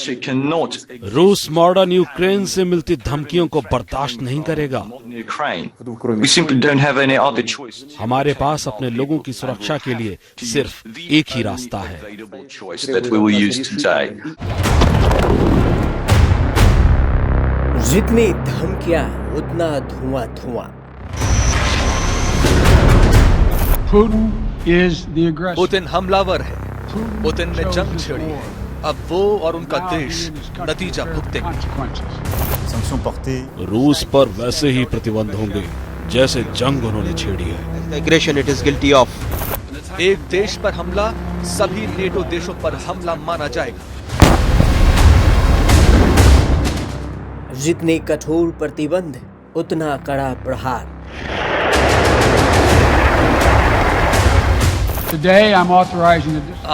Russia cannot. रूस modern Ukraine से मिलती धमकियों को बर्दाश्त नहीं करेगा। Ukraine. We simply don't have any other choice. हमारे पास अपने लोगों की सुरक्षा के लिए सिर्फ एक ही रास्ता है। Available choice that we will use today. जितनी धमकियां उतना धुआं धुआं। पुतिन हमलावर है। पुतिन ने जंग छेड़ी है। अब वो और उनका देश नतीजा भुगतेंगे। रूस पर वैसे ही प्रतिबंध होंगे जैसे जंग उन्होंने छेड़ी है। एक देश पर हमला सभी नेटो देशों पर हमला माना जाएगा। जितने कठोर प्रतिबंध उतना कड़ा प्रहार।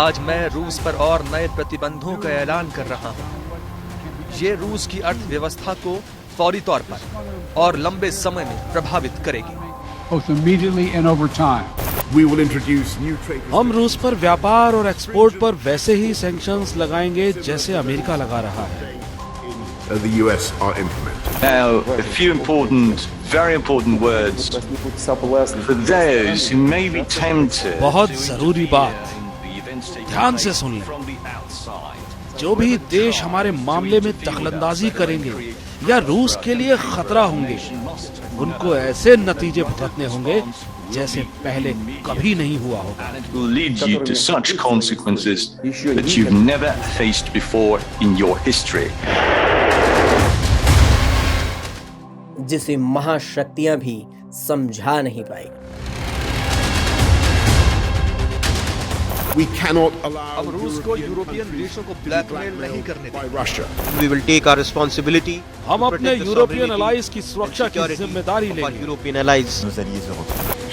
आज मैं रूस पर और नए प्रतिबंधों का ऐलान कर रहा हूं। ये रूस की अर्थव्यवस्था को फौरी तौर पर और लंबे समय में प्रभावित करेगी। हम रूस पर व्यापार और एक्सपोर्ट पर वैसे ही सैंक्शंस लगाएंगे जैसे अमेरिका लगा रहा है। The US are implementing. Now, a few very important words for those who may be tempted. बहुत जरूरी बात, ध्यान से सुन लें। जो भी देश हमारे मामले में दखलंदाजी करेंगे या रूस के लिए खतरा होंगे, उनको ऐसे नतीजे भुगतने होंगे जैसे पहले कभी नहीं हुआ होगा। It will lead you to such consequences that you've never faced before in your history. जिसे महाशक्तियां भी समझा नहीं पाई। We cannot allow अब रूस को यूरोपियन देशों को ब्लैकमेल नहीं करने by देंगे। Russia. We will take our responsibility. हम अपने यूरोपियन अलाइज की सुरक्षा की जिम्मेदारी लेंगे। European allies.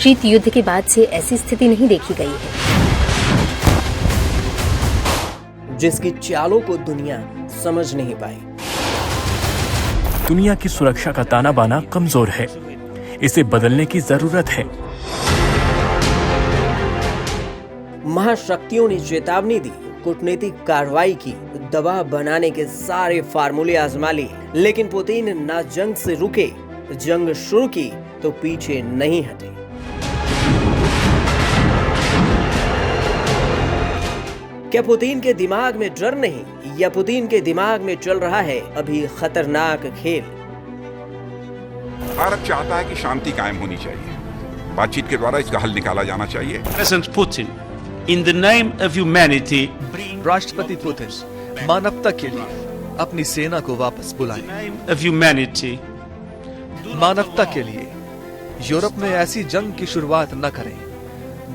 शीत युद्ध के बाद से ऐसी स्थिति नहीं देखी गई है जिसकी चालों को दुनिया समझ नहीं पाई। दुनिया की सुरक्षा का ताना बाना कमजोर है, इसे बदलने की जरूरत है। महाशक्तियों ने चेतावनी दी, कूटनीतिक कार्रवाई की, दबाव बनाने के सारे फार्मूले आजमा लिए, लेकिन पुतिन ना जंग से रुके, जंग शुरू की तो पीछे नहीं हटे। क्या पुतिन के दिमाग में डर नहीं, या पुतिन के दिमाग में चल रहा है अभी खतरनाक खेल? भारत चाहता है कि शांति कायम होनी चाहिए। बातचीत के द्वारा इसका हल निकाला जाना चाहिए। President Putin, in the name of humanity, राष्ट्रपति पुतिन मानवता के लिए अपनी सेना को वापस बुलाएं। of humanity, मानवता के लिए यूरोप में ऐसी जंग की शुरुआत न करें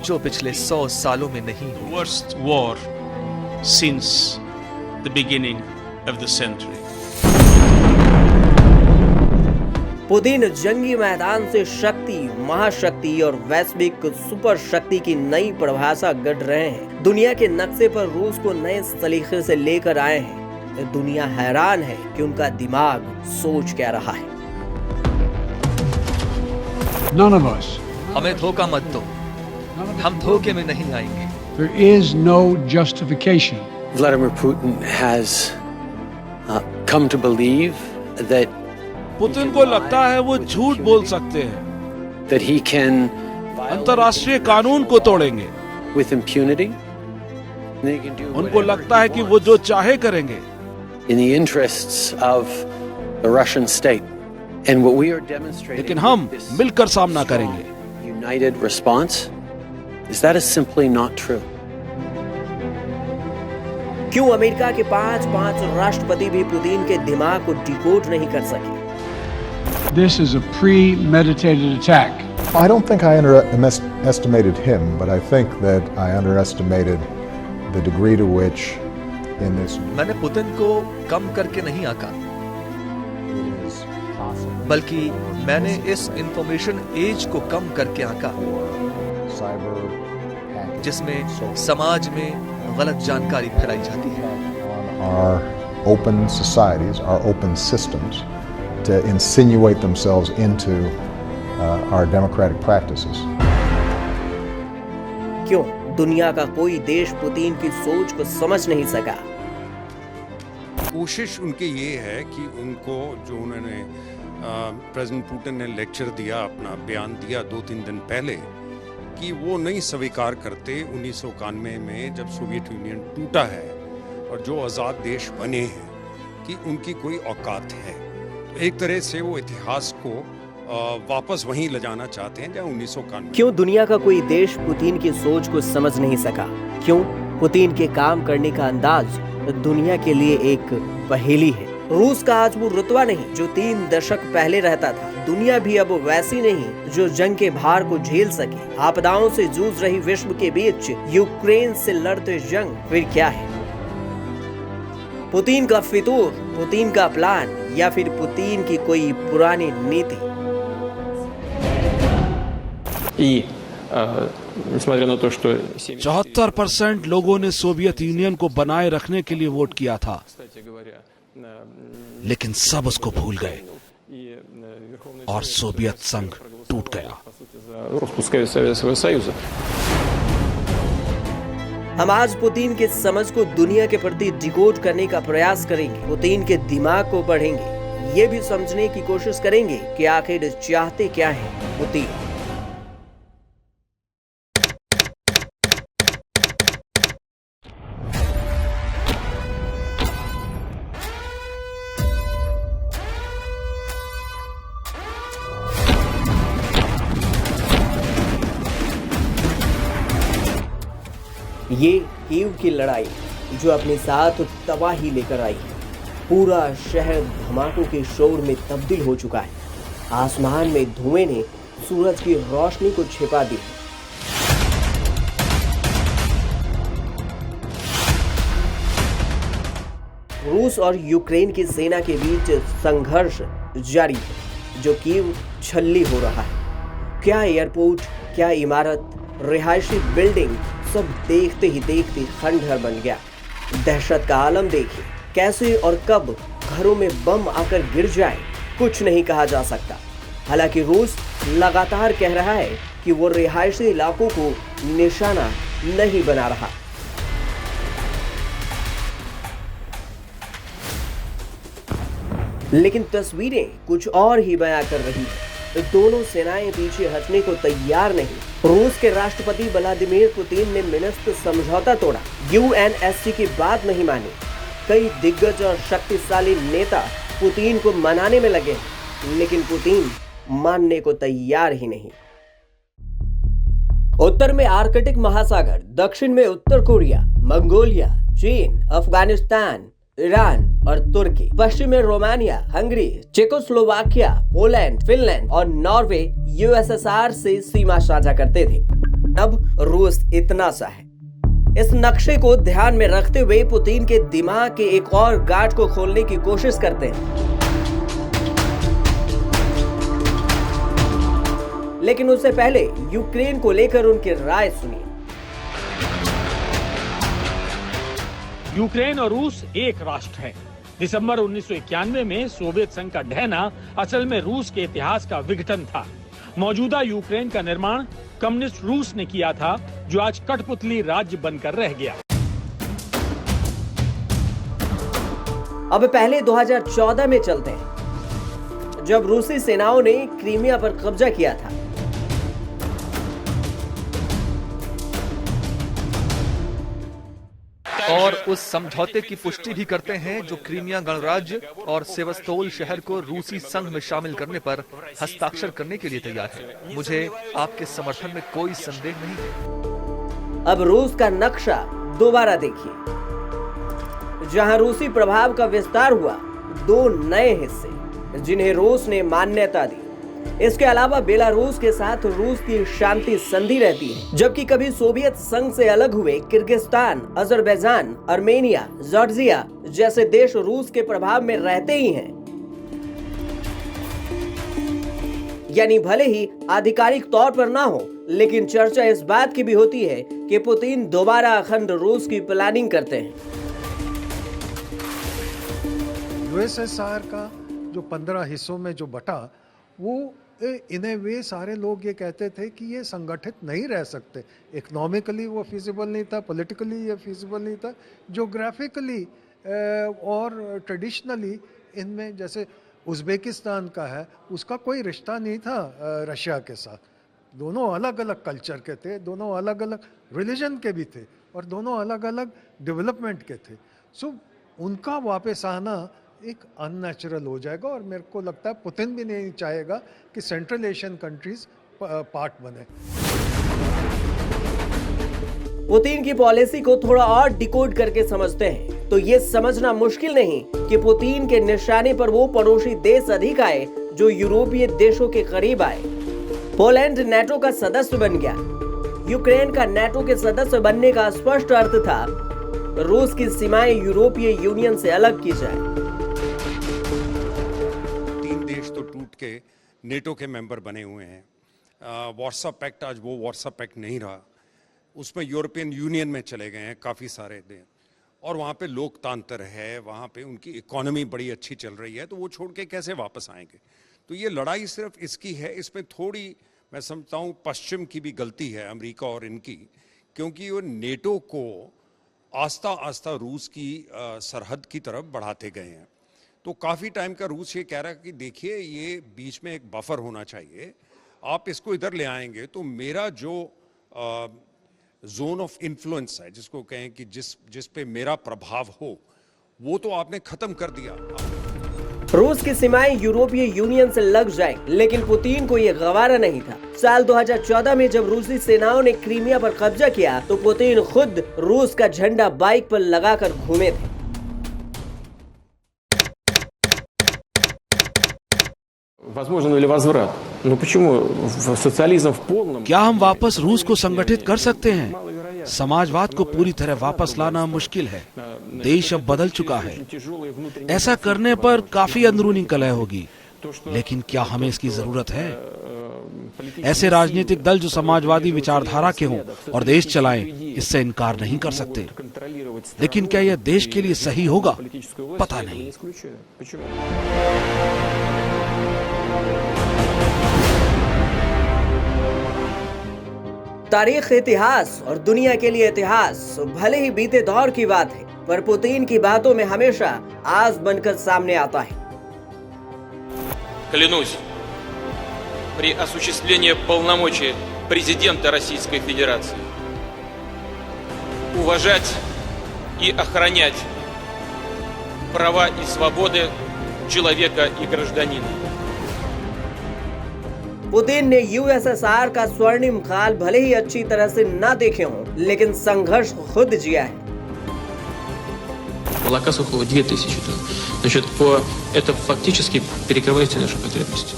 जो पिछले 100 सालों में नहीं हुई। worst war since the beginning of the century. Putin जंगी मैदान से शक्ति, महाशक्ति और वैश्विक सुपर शक्ति की नई परिभाषा गढ़ रहे हैं। दुनिया के नक्शे पर रूस को नए सलीके से लेकर आए हैं। दुनिया हैरान है कि उनका दिमाग सोच क्या रहा है। None of us. हमें धोखा मत दो, हम धोखे में नहीं आएंगे। There is no justification. Vladimir Putin has come to believe that Putin को लगता है वो झूठ बोल सकते हैं, he can अंतर्राष्ट्रीय कानून को तोड़ेंगे, with impunity. उनको लगता है कि वो जो चाहे करेंगे in the interests of the Russian state. And what we are demonstrating, लेकिन हम मिलकर सामना करेंगे। united response is that is simply not true. क्यों अमेरिका के 5 राष्ट्रपति भी पुतिन के दिमाग को डिकोड नहीं कर सके? This is a premeditated attack. I don't think I underestimated him, but I think that I underestimated the degree to which in this. मैंने पुतिन को कम करके नहीं आंका, बल्कि मैंने इस इंफॉर्मेशन एज को कम करके आंका जिसमें समाज में गलत जानकारी फैलाई जाती है। Our open societies, our open systems, to insinuate themselves into our democratic practices. क्यों दुनिया का कोई देश पुतिन की सोच को समझ नहीं सका? कोशिश उनकी ये है कि उनको जो उन्होंने प्रेसिडेंट पुतिन ने लेक्चर दिया, अपना बयान दिया 2-3 दिन पहले, कि वो नहीं स्वीकार करते 1991 में जब सोवियत यूनियन टूटा है और जो आज़ाद देश बने हैं कि उनकी कोई औकात है। तो एक तरह से वो इतिहास को वापस वहीं ले जाना चाहते हैं जहाँ 1991। क्यों दुनिया का कोई देश पुतिन की सोच को समझ नहीं सका? क्यों पुतिन के काम करने का अंदाज दुनिया के लिए एक पहेली है। रूस का आज वो रुतबा नहीं जो 3 दशक पहले रहता था। दुनिया भी अब वैसी नहीं जो जंग के भार को झेल सके। आपदाओं से जूझ रही विश्व के बीच यूक्रेन से लड़ते जंग फिर क्या है? पुतिन का फितूर, पुतिन का प्लान, या फिर पुतिन की कोई पुरानी नीति? 74% लोगों ने सोवियत यूनियन को बनाए रखने के लिए वोट किया था, लेकिन सब उसको भूल गए और सोवियत संघ टूट गया। हम आज पुतिन के समझ को दुनिया के प्रति डिकोड करने का प्रयास करेंगे। पुतिन के दिमाग को पढ़ेंगे, ये भी समझने की कोशिश करेंगे कि आखिर चाहते क्या है पुतिन। ये कीव की लड़ाई जो अपने साथ तबाही लेकर आई है। पूरा शहर धमाकों के शोर में तब्दील हो चुका है। आसमान में धुएं ने सूरज की रोशनी को छिपा दी। रूस और यूक्रेन की सेना के बीच संघर्ष जारी है, जो कीव छल्ली हो रहा है। क्या एयरपोर्ट, क्या इमारत, रिहायशी बिल्डिंग, सब देखते ही देखते खंडहर बन गया। दहशत का आलम देखिए, कैसे और कब घरों में बम आकर गिर जाए कुछ नहीं कहा जा सकता। हालांकि रूस लगातार कह रहा है कि वो रिहायशी इलाकों को निशाना नहीं बना रहा। लेकिन तस्वीरें कुछ और ही बयां कर रही है। दोनों सेनाएं पीछे हटने को तैयार नहीं। रूस के राष्ट्रपति व्लादिमीर पुतिन ने मिन्स्क समझौता तोड़ा, यूएनएससी की बात नहीं मानी। कई दिग्गज और शक्तिशाली नेता पुतिन को मनाने में लगे, लेकिन पुतिन मानने को तैयार ही नहीं। उत्तर में आर्कटिक महासागर, दक्षिण में उत्तर कोरिया, मंगोलिया, चीन, अफगानिस्तान, ईरान और तुर्की, पश्चिम में Romania, Hungary, Czechoslovakia, Poland, Finland और नॉर्वे यूएसएसआर से सीमा साझा करते थे। अब रूस इतना सा है। इस नक्शे को ध्यान में रखते हुए पुतिन के दिमाग के एक और गांठ को खोलने की कोशिश करते हैं। लेकिन उससे पहले यूक्रेन को लेकर उनकी राय सुनिए। यूक्रेन और रूस एक राष्ट्र है। दिसंबर 1991 में सोवियत संघ का ढहना असल में रूस के इतिहास का विघटन था। मौजूदा यूक्रेन का निर्माण कम्युनिस्ट रूस ने किया था, जो आज कठपुतली राज्य बनकर रह गया। अब पहले 2014 में चलते हैं, जब रूसी सेनाओं ने क्रीमिया पर कब्जा किया था। और उस समझौते की पुष्टि भी करते हैं जो क्रीमिया गणराज्य और सेवस्तोल शहर को रूसी संघ में शामिल करने पर हस्ताक्षर करने के लिए तैयार है। मुझे आपके समर्थन में कोई संदेह नहीं है। अब रूस का नक्शा दोबारा देखिए। जहां रूसी प्रभाव का विस्तार हुआ, 2 नए हिस्से जिन्हें रूस ने मान्यता दी। इसके अलावा बेलारूस के साथ रूस की शांति संधि रहती है, जबकि कभी सोवियत संघ से अलग हुए किर्गिस्तान, अजरबैजान, अर्मेनिया, जॉर्जिया जैसे देश रूस के प्रभाव में रहते ही हैं। यानी भले ही आधिकारिक तौर पर ना हो, लेकिन चर्चा इस बात की भी होती है कि पुतिन दोबारा अखंड रूस की प्लानिंग करते हैं। यूएसएसआर का जो 15 हिस्सों में जो बटा, वो इन ए वे सारे लोग ये कहते थे कि ये संगठित नहीं रह सकते। इकोनॉमिकली वो फिजिबल नहीं था, पॉलिटिकली ये फिजिबल नहीं था, ज्योग्राफिकली और ट्रेडिशनली इनमें जैसे उज़्बेकिस्तान का है, उसका कोई रिश्ता नहीं था रशिया के साथ। दोनों अलग अलग कल्चर के थे, दोनों अलग अलग रिलीजन के भी थे और दोनों अलग अलग डेवलपमेंट के थे। सो उनका वापस आना एक अननेचुरल हो जाएगा और मेरे को लगता है पुतिन भी नहीं चाहेगा कि सेंट्रल एशियन कंट्रीज पार्ट बने। पुतिन की पॉलिसी को थोड़ा और डिकोड करके समझते हैं तो ये समझना मुश्किल नहीं कि पुतिन के निशाने पर वो पड़ोसी देश अधिक आए जो यूरोपीय देशों के करीब आए। पोलैंड नाटो का सदस्य बन गया। यूक्रेन का नाटो के सदस्य बनने का स्पष्ट अर्थ था रूस की सीमाएं यूरोपीय यूनियन से अलग की जाए। 3 देश तो टूट के नेटो के मेंबर बने हुए हैं। वार्सा पैक्ट आज वो वार्सा पैक्ट नहीं रहा, उसमें यूरोपियन यूनियन में चले गए हैं काफ़ी सारे देश, और वहाँ पे लोकतंत्र है, वहाँ पे उनकी इकोनॉमी बड़ी अच्छी चल रही है, तो वो छोड़ के कैसे वापस आएंगे। तो ये लड़ाई सिर्फ इसकी है, इसमें थोड़ी मैं समझता हूँ पश्चिम की भी गलती है, अमेरिका और इनकी, क्योंकि वो नेटो को आस्ता आस्ता रूस की सरहद की तरफ बढ़ाते गए हैं। तो काफ़ी टाइम का रूस ये कह रहा है कि देखिए ये बीच में एक बफर होना चाहिए, आप इसको इधर ले आएंगे तो मेरा जो जोन ऑफ इन्फ्लुएंस है, जिसको कहें कि जिस पे मेरा प्रभाव हो, वो तो आपने खत्म कर दिया। रूस की सीमाएं यूरोपीय यूनियन से लग जाएं, लेकिन पुतिन को ये गवारा नहीं था। साल 2014 में जब रूसी सेनाओं ने क्रीमिया पर कब्जा किया तो पुतिन खुद रूस का झंडा बाइक पर लगाकर घूमे थे। क्या हम वापस रूस को संगठित कर सकते हैं? समाजवाद को पूरी तरह वापस लाना मुश्किल है। देश अब बदल चुका है। ऐसा करने पर काफी अंदरूनी कलह होगी, लेकिन क्या हमें इसकी जरूरत है? ऐसे राजनीतिक दल जो समाजवादी विचारधारा के हों और देश चलाएं, इससे इनकार नहीं कर सकते। लेकिन क्या यह देश के लिए सही होगा? पता नहीं। तारीख, इतिहास और दुनिया के लिए इतिहास भले ही बीते दौर की बात है, पर पुतिन की बातों में हमेशा आज बनकर सामने आता है। Клянусь при осуществлении полномочий президента Российской Федерации уважать и охранять права и свободы человека и гражданина. पुतिन ने यूएसएसआर का स्वर्णिम काल भले ही अच्छी तरह से ना देखे हों, लेकिन संघर्ष खुद जिया है। Молока около 2000 тонн. Значит, это фактически перекрывает все наши потребности.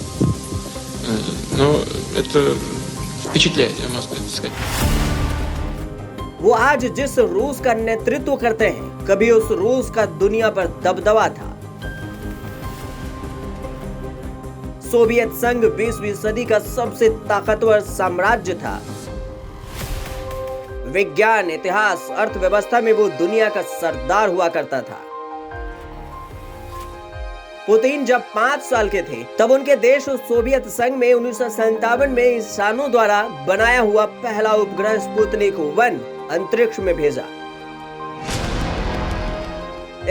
Но это впечатляет, я могу сказать. वो आज जिस रूस का नेतृत्व करते हैं, कभी उस रूस का दुनिया पर दबदबा था। सोवियत संघ 20वीं सदी का सबसे ताकतवर साम्राज्य था। विज्ञान, इतिहास, अर्थव्यवस्था में वो दुनिया का सरदार हुआ करता था। पुतिन जब 5 साल के थे, तब उनके देश सोवियत संघ में 1957 में इंसानों द्वारा बनाया हुआ पहला उपग्रह स्पुतनिक 1 अंतरिक्ष में भेजा।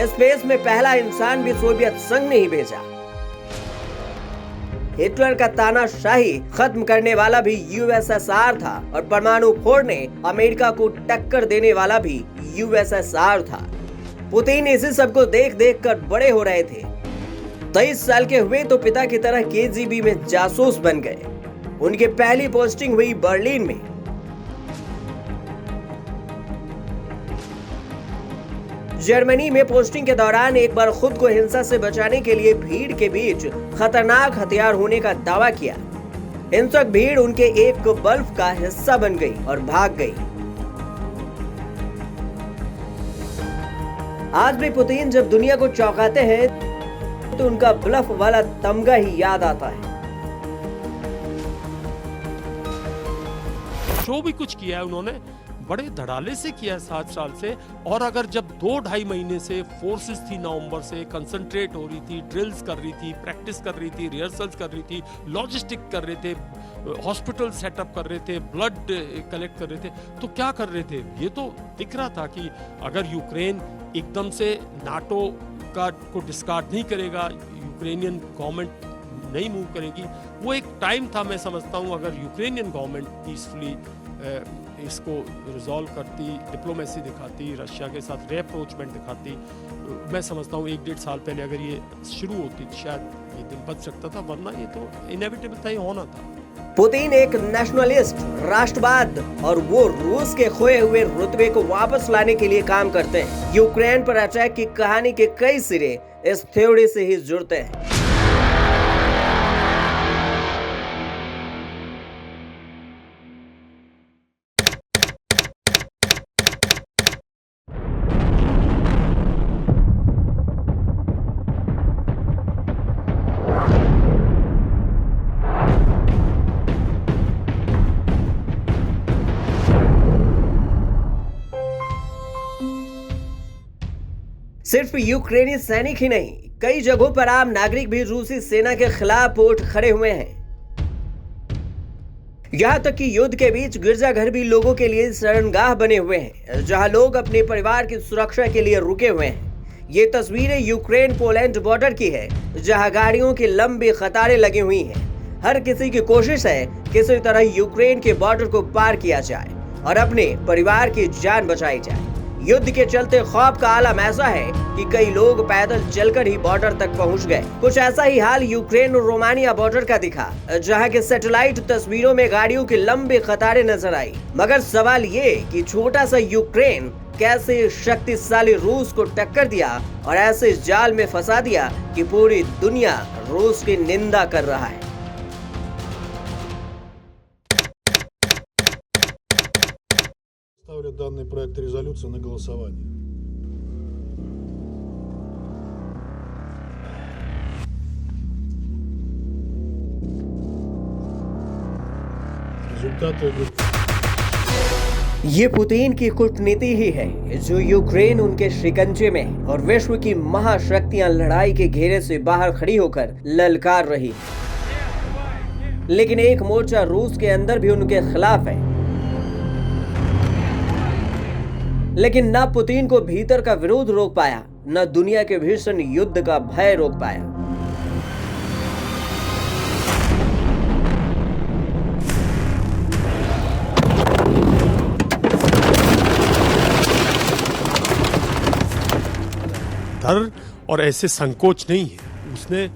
स्पेस में पहला इंसान भी सोवियत संघ ने ही भेजा। हिटलर का तानाशाही खत्म करने वाला भी यूएसएसआर था और परमाणु फोड़ने अमेरिका को टक्कर देने वाला भी यूएसएसआर था। पुतिन इसी सबको देख देख कर बड़े हो रहे थे। 23 साल के हुए तो पिता की तरह केजीबी में जासूस बन गए। उनकी पहली पोस्टिंग हुई बर्लिन में। जर्मनी में पोस्टिंग के दौरान एक बार खुद को हिंसा से बचाने के लिए भीड़ के बीच खतरनाक हथियार होने का दावा किया। हिंसक भीड़ उनके एक बल्ब का हिस्सा बन गई और भाग गई। आज भी पुतिन जब दुनिया को चौंकाते हैं तो उनका ब्लफ वाला तमगा ही याद आता है। जो भी कुछ किया है उन्होंने बड़े धड़ाले से किया है 7 साल से। और अगर जब 2-2.5 महीने से फोर्सेस थी, नवंबर से कंसंट्रेट हो रही थी, ड्रिल्स कर रही थी, प्रैक्टिस कर रही थी, रिहर्सल्स कर रही थी, लॉजिस्टिक कर रहे थे, हॉस्पिटल सेटअप कर रहे थे, ब्लड कलेक्ट कर रहे थे, तो क्या कर रहे थे? ये तो दिख रहा था कि अगर यूक्रेन एकदम से नाटो को डिस्कार्ड नहीं करेगा, यूक्रेनियन गवर्नमेंट नहीं मूव करेगी, वो एक टाइम था। मैं समझता हूँ अगर यूक्रेनियन गवर्नमेंट पीसफुली इसको रिजॉल्व करती, डिप्लोमेसी दिखाती, रशिया के साथ रीअप्रोचमेंट दिखाती, मैं समझता हूँ 1-1.5 साल पहले अगर ये शुरू होती तो शायद ये दिन बच सकता था, वरना ये तो इनएविटेबल था, ये होना था। पुतिन एक नेशनलिस्ट, राष्ट्रवाद और वो रूस के खोए हुए रुतबे को वापस लाने के लिए काम करते हैं। यूक्रेन पर अटैक की कहानी के कई सिरे इस थ्योरी से ही जुड़ते हैं। सिर्फ यूक्रेनी सैनिक ही नहीं, कई जगहों पर आम नागरिक भी रूसी सेना के खिलाफ उठ खड़े हुए हैं। यहां तक कि युद्ध के बीच गिरजाघर भी लोगों के लिए शरणगाह बने हुए हैं, जहां लोग अपने परिवार की सुरक्षा के लिए रुके हुए हैं। ये तस्वीरें यूक्रेन पोलैंड बॉर्डर की है, जहां गाड़ियों की लंबी कतारें लगी हुई हैं। हर किसी की कोशिश है किसी तरह यूक्रेन के बॉर्डर को पार किया जाए और अपने परिवार की जान बचाई जाए। युद्ध के चलते खौफ का आलम ऐसा है कि कई लोग पैदल चलकर ही बॉर्डर तक पहुंच गए। कुछ ऐसा ही हाल यूक्रेन और रोमानिया बॉर्डर का दिखा, जहां के सैटेलाइट तस्वीरों में गाड़ियों की लंबी कतारें नजर आई। मगर सवाल ये कि छोटा सा यूक्रेन कैसे शक्तिशाली रूस को टक्कर दिया और ऐसे जाल में फंसा दिया कि पूरी दुनिया रूस की निंदा कर रहा है। Ставлю данный проект резолюции на голосование. Результаты ये पुतिन की कूटनीति ही है जो यूक्रेन उनके शिकंजे में है और विश्व की महाशक्तियां लड़ाई के घेरे से बाहर खड़ी होकर ललकार रही है। लेकिन एक मोर्चा रूस के अंदर भी उनके खिलाफ है। लेकिन न पुतिन को भीतर का विरोध रोक पाया, न दुनिया के भीषण युद्ध का भय रोक पाया। डर और ऐसे संकोच नहीं है, उसने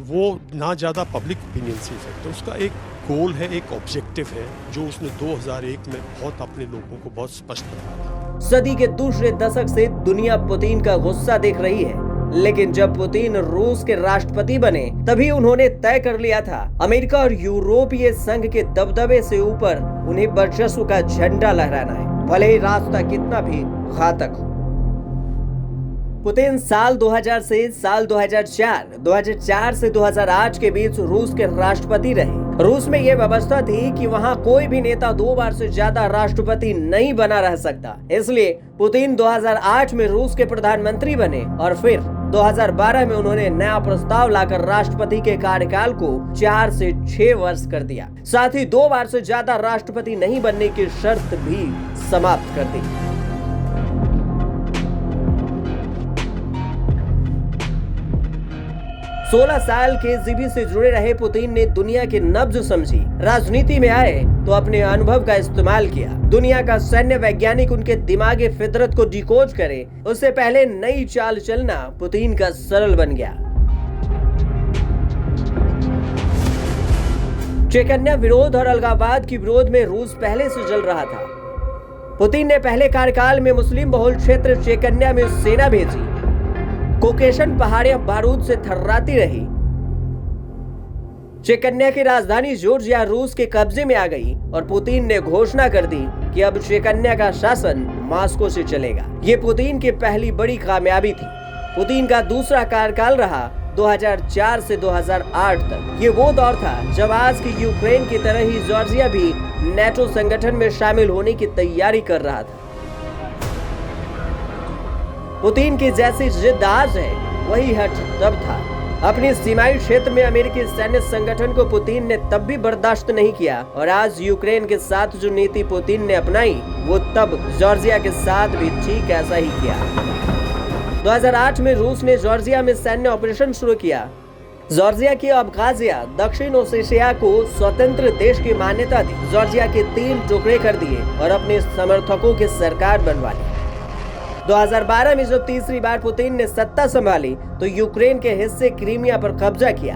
वो ना ज्यादा पब्लिक ओपिनियन से इफेक्ट है, उसका एक गोल है, एक ऑब्जेक्टिव है जो उसने 2001 में बहुत अपने लोगों को बहुत स्पष्ट बताया था। सदी के दूसरे दशक से दुनिया पुतिन का गुस्सा देख रही है, लेकिन जब पुतिन रूस के राष्ट्रपति बने तभी उन्होंने तय कर लिया था अमेरिका और यूरोपीय संघ के दबदबे से ऊपर उन्हें वर्चस्व का झंडा लहराना है, भले ही रास्ता कितना भी घातक हो। पुतिन साल 2000 से साल 2004, 2004 से 2008 के बीच रूस के राष्ट्रपति रहे। रूस में यह व्यवस्था थी कि वहां कोई भी नेता 2 बार से ज्यादा राष्ट्रपति नहीं बना रह सकता। इसलिए पुतिन 2008 में रूस के प्रधानमंत्री बने और फिर 2012 में उन्होंने नया प्रस्ताव लाकर राष्ट्रपति के कार्यकाल को 4 से 6 वर्ष कर दिया। साथ ही 2 बार से ज्यादा राष्ट्रपति नहीं बनने की शर्त भी समाप्त कर दी। सोलह साल के जीबी से जुड़े रहे पुतिन ने दुनिया की नब्ज समझी, राजनीति में आए तो अपने अनुभव का इस्तेमाल किया। दुनिया का सैन्य वैज्ञानिक उनके दिमागी फितरत को डिकोड करे, उससे पहले नई चाल चलना पुतिन का सरल बन गया। चेकन्या विरोध और अलगाववाद की विरोध में रूस पहले से जल रहा था। पुतिन ने पहले कार्यकाल में मुस्लिम बहुल क्षेत्र चेकन्या में सेना भेजी। कोकेशन पहाड़ियां बारूद से थर्राती रही। चेकन्या की राजधानी जॉर्जिया रूस के कब्जे में आ गई और पुतिन ने घोषणा कर दी कि अब चेकन्या का शासन मॉस्को से चलेगा। ये पुतिन की पहली बड़ी कामयाबी थी। पुतिन का दूसरा कार्यकाल रहा 2004 से 2008 तक। ये वो दौर था जब आज की यूक्रेन की तरह ही जॉर्जिया भी नेटो संगठन में शामिल होने की तैयारी कर रहा था। पुतिन की जैसी जिद आज है, वही हट तब था। अपनी सीमाई क्षेत्र में अमेरिकी सैन्य संगठन को पुतिन ने तब भी बर्दाश्त नहीं किया, और आज यूक्रेन के साथ जो नीति पुतिन ने अपनाई वो तब जॉर्जिया के साथ भी ठीक ऐसा ही किया। 2008 में रूस ने जॉर्जिया में सैन्य ऑपरेशन शुरू किया। जॉर्जिया की अबखाजिया दक्षिण ओसेशिया को स्वतंत्र देश की मान्यता दी, जॉर्जिया के 3 टुकड़े कर दिए और अपने समर्थकों की सरकार बनवा ली। 2012 में जब तीसरी बार पुतिन ने सत्ता संभाली तो यूक्रेन के हिस्से क्रीमिया पर कब्जा किया।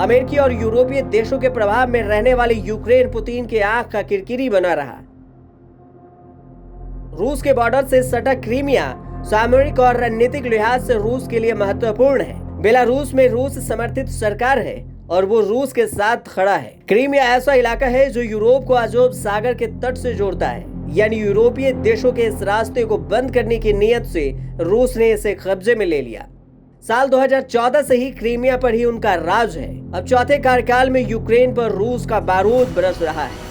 अमेरिकी और यूरोपीय देशों के प्रभाव में रहने वाली यूक्रेन पुतिन के आंख का किरकिरी बना रहा। रूस के बॉर्डर से सटा क्रीमिया सामरिक और रणनीतिक लिहाज से रूस के लिए महत्वपूर्ण है। बेलारूस में रूस समर्थित सरकार है और वो रूस के साथ खड़ा है। क्रीमिया ऐसा इलाका है जो यूरोप को अजोब सागर के तट से जोड़ता है, यानी यूरोपीय देशों के इस रास्ते को बंद करने की नीयत से रूस ने इसे कब्जे में ले लिया। साल 2014 से ही क्रीमिया पर ही उनका राज है। अब चौथे कार्यकाल में यूक्रेन पर रूस का बारूद बरस रहा है।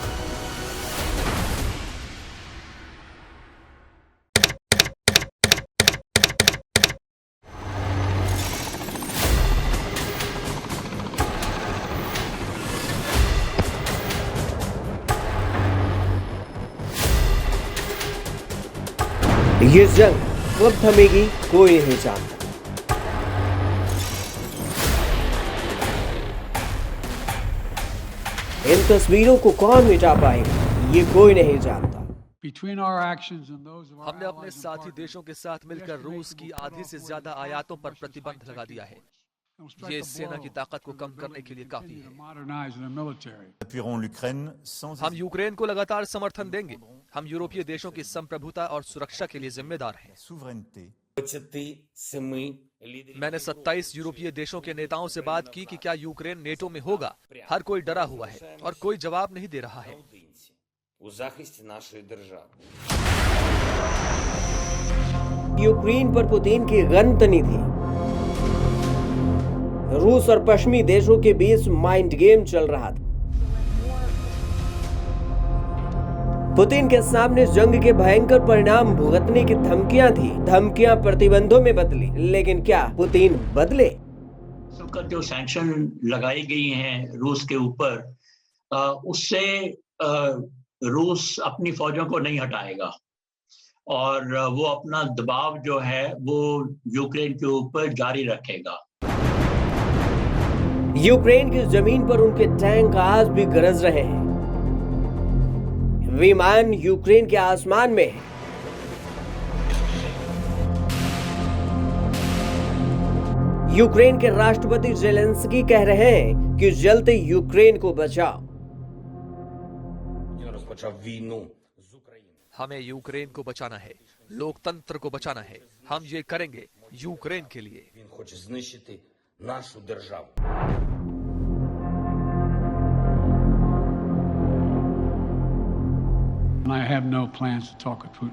ये जंग कब थमेगी कोई नहीं जानता। इन तस्वीरों को कौन मिटा पाएगा ये कोई नहीं जानता। हमने अपने साथी देशों के साथ मिलकर रूस की आधी से ज्यादा आयातों पर प्रतिबंध लगा दिया है। ये सेना की ताकत को कम करने के लिए काफी है। हम यूक्रेन को लगातार समर्थन देंगे। हम यूरोपीय देशों की संप्रभुता और सुरक्षा के लिए जिम्मेदार हैं। मैंने 27 यूरोपीय देशों के नेताओं से बात की कि क्या यूक्रेन नेटो में होगा। हर कोई डरा हुआ है और कोई जवाब नहीं दे रहा है। यूक्रेन पर पुतिन की गनतनी थी। रूस और पश्चिमी देशों के बीच माइंड गेम चल रहा था। पुतिन के सामने जंग के भयंकर परिणाम भुगतने की धमकियां थी। धमकियां प्रतिबंधों में बदली, लेकिन क्या पुतिन बदले? जो सैंक्शन लगाई गई हैं रूस के ऊपर, उससे रूस अपनी फौजों को नहीं हटाएगा और वो अपना दबाव जो है वो यूक्रेन के ऊपर जारी रखेगा। यूक्रेन की जमीन पर उनके टैंक आज भी गरज रहे हैं। विमान यूक्रेन के आसमान में है। यूक्रेन के राष्ट्रपति जेलेंस्की कह रहे हैं कि जल्द यूक्रेन को बचाओ। हमें यूक्रेन को बचाना है, लोकतंत्र को बचाना है। हम ये करेंगे यूक्रेन के लिए। I have no plans to talk with Putin.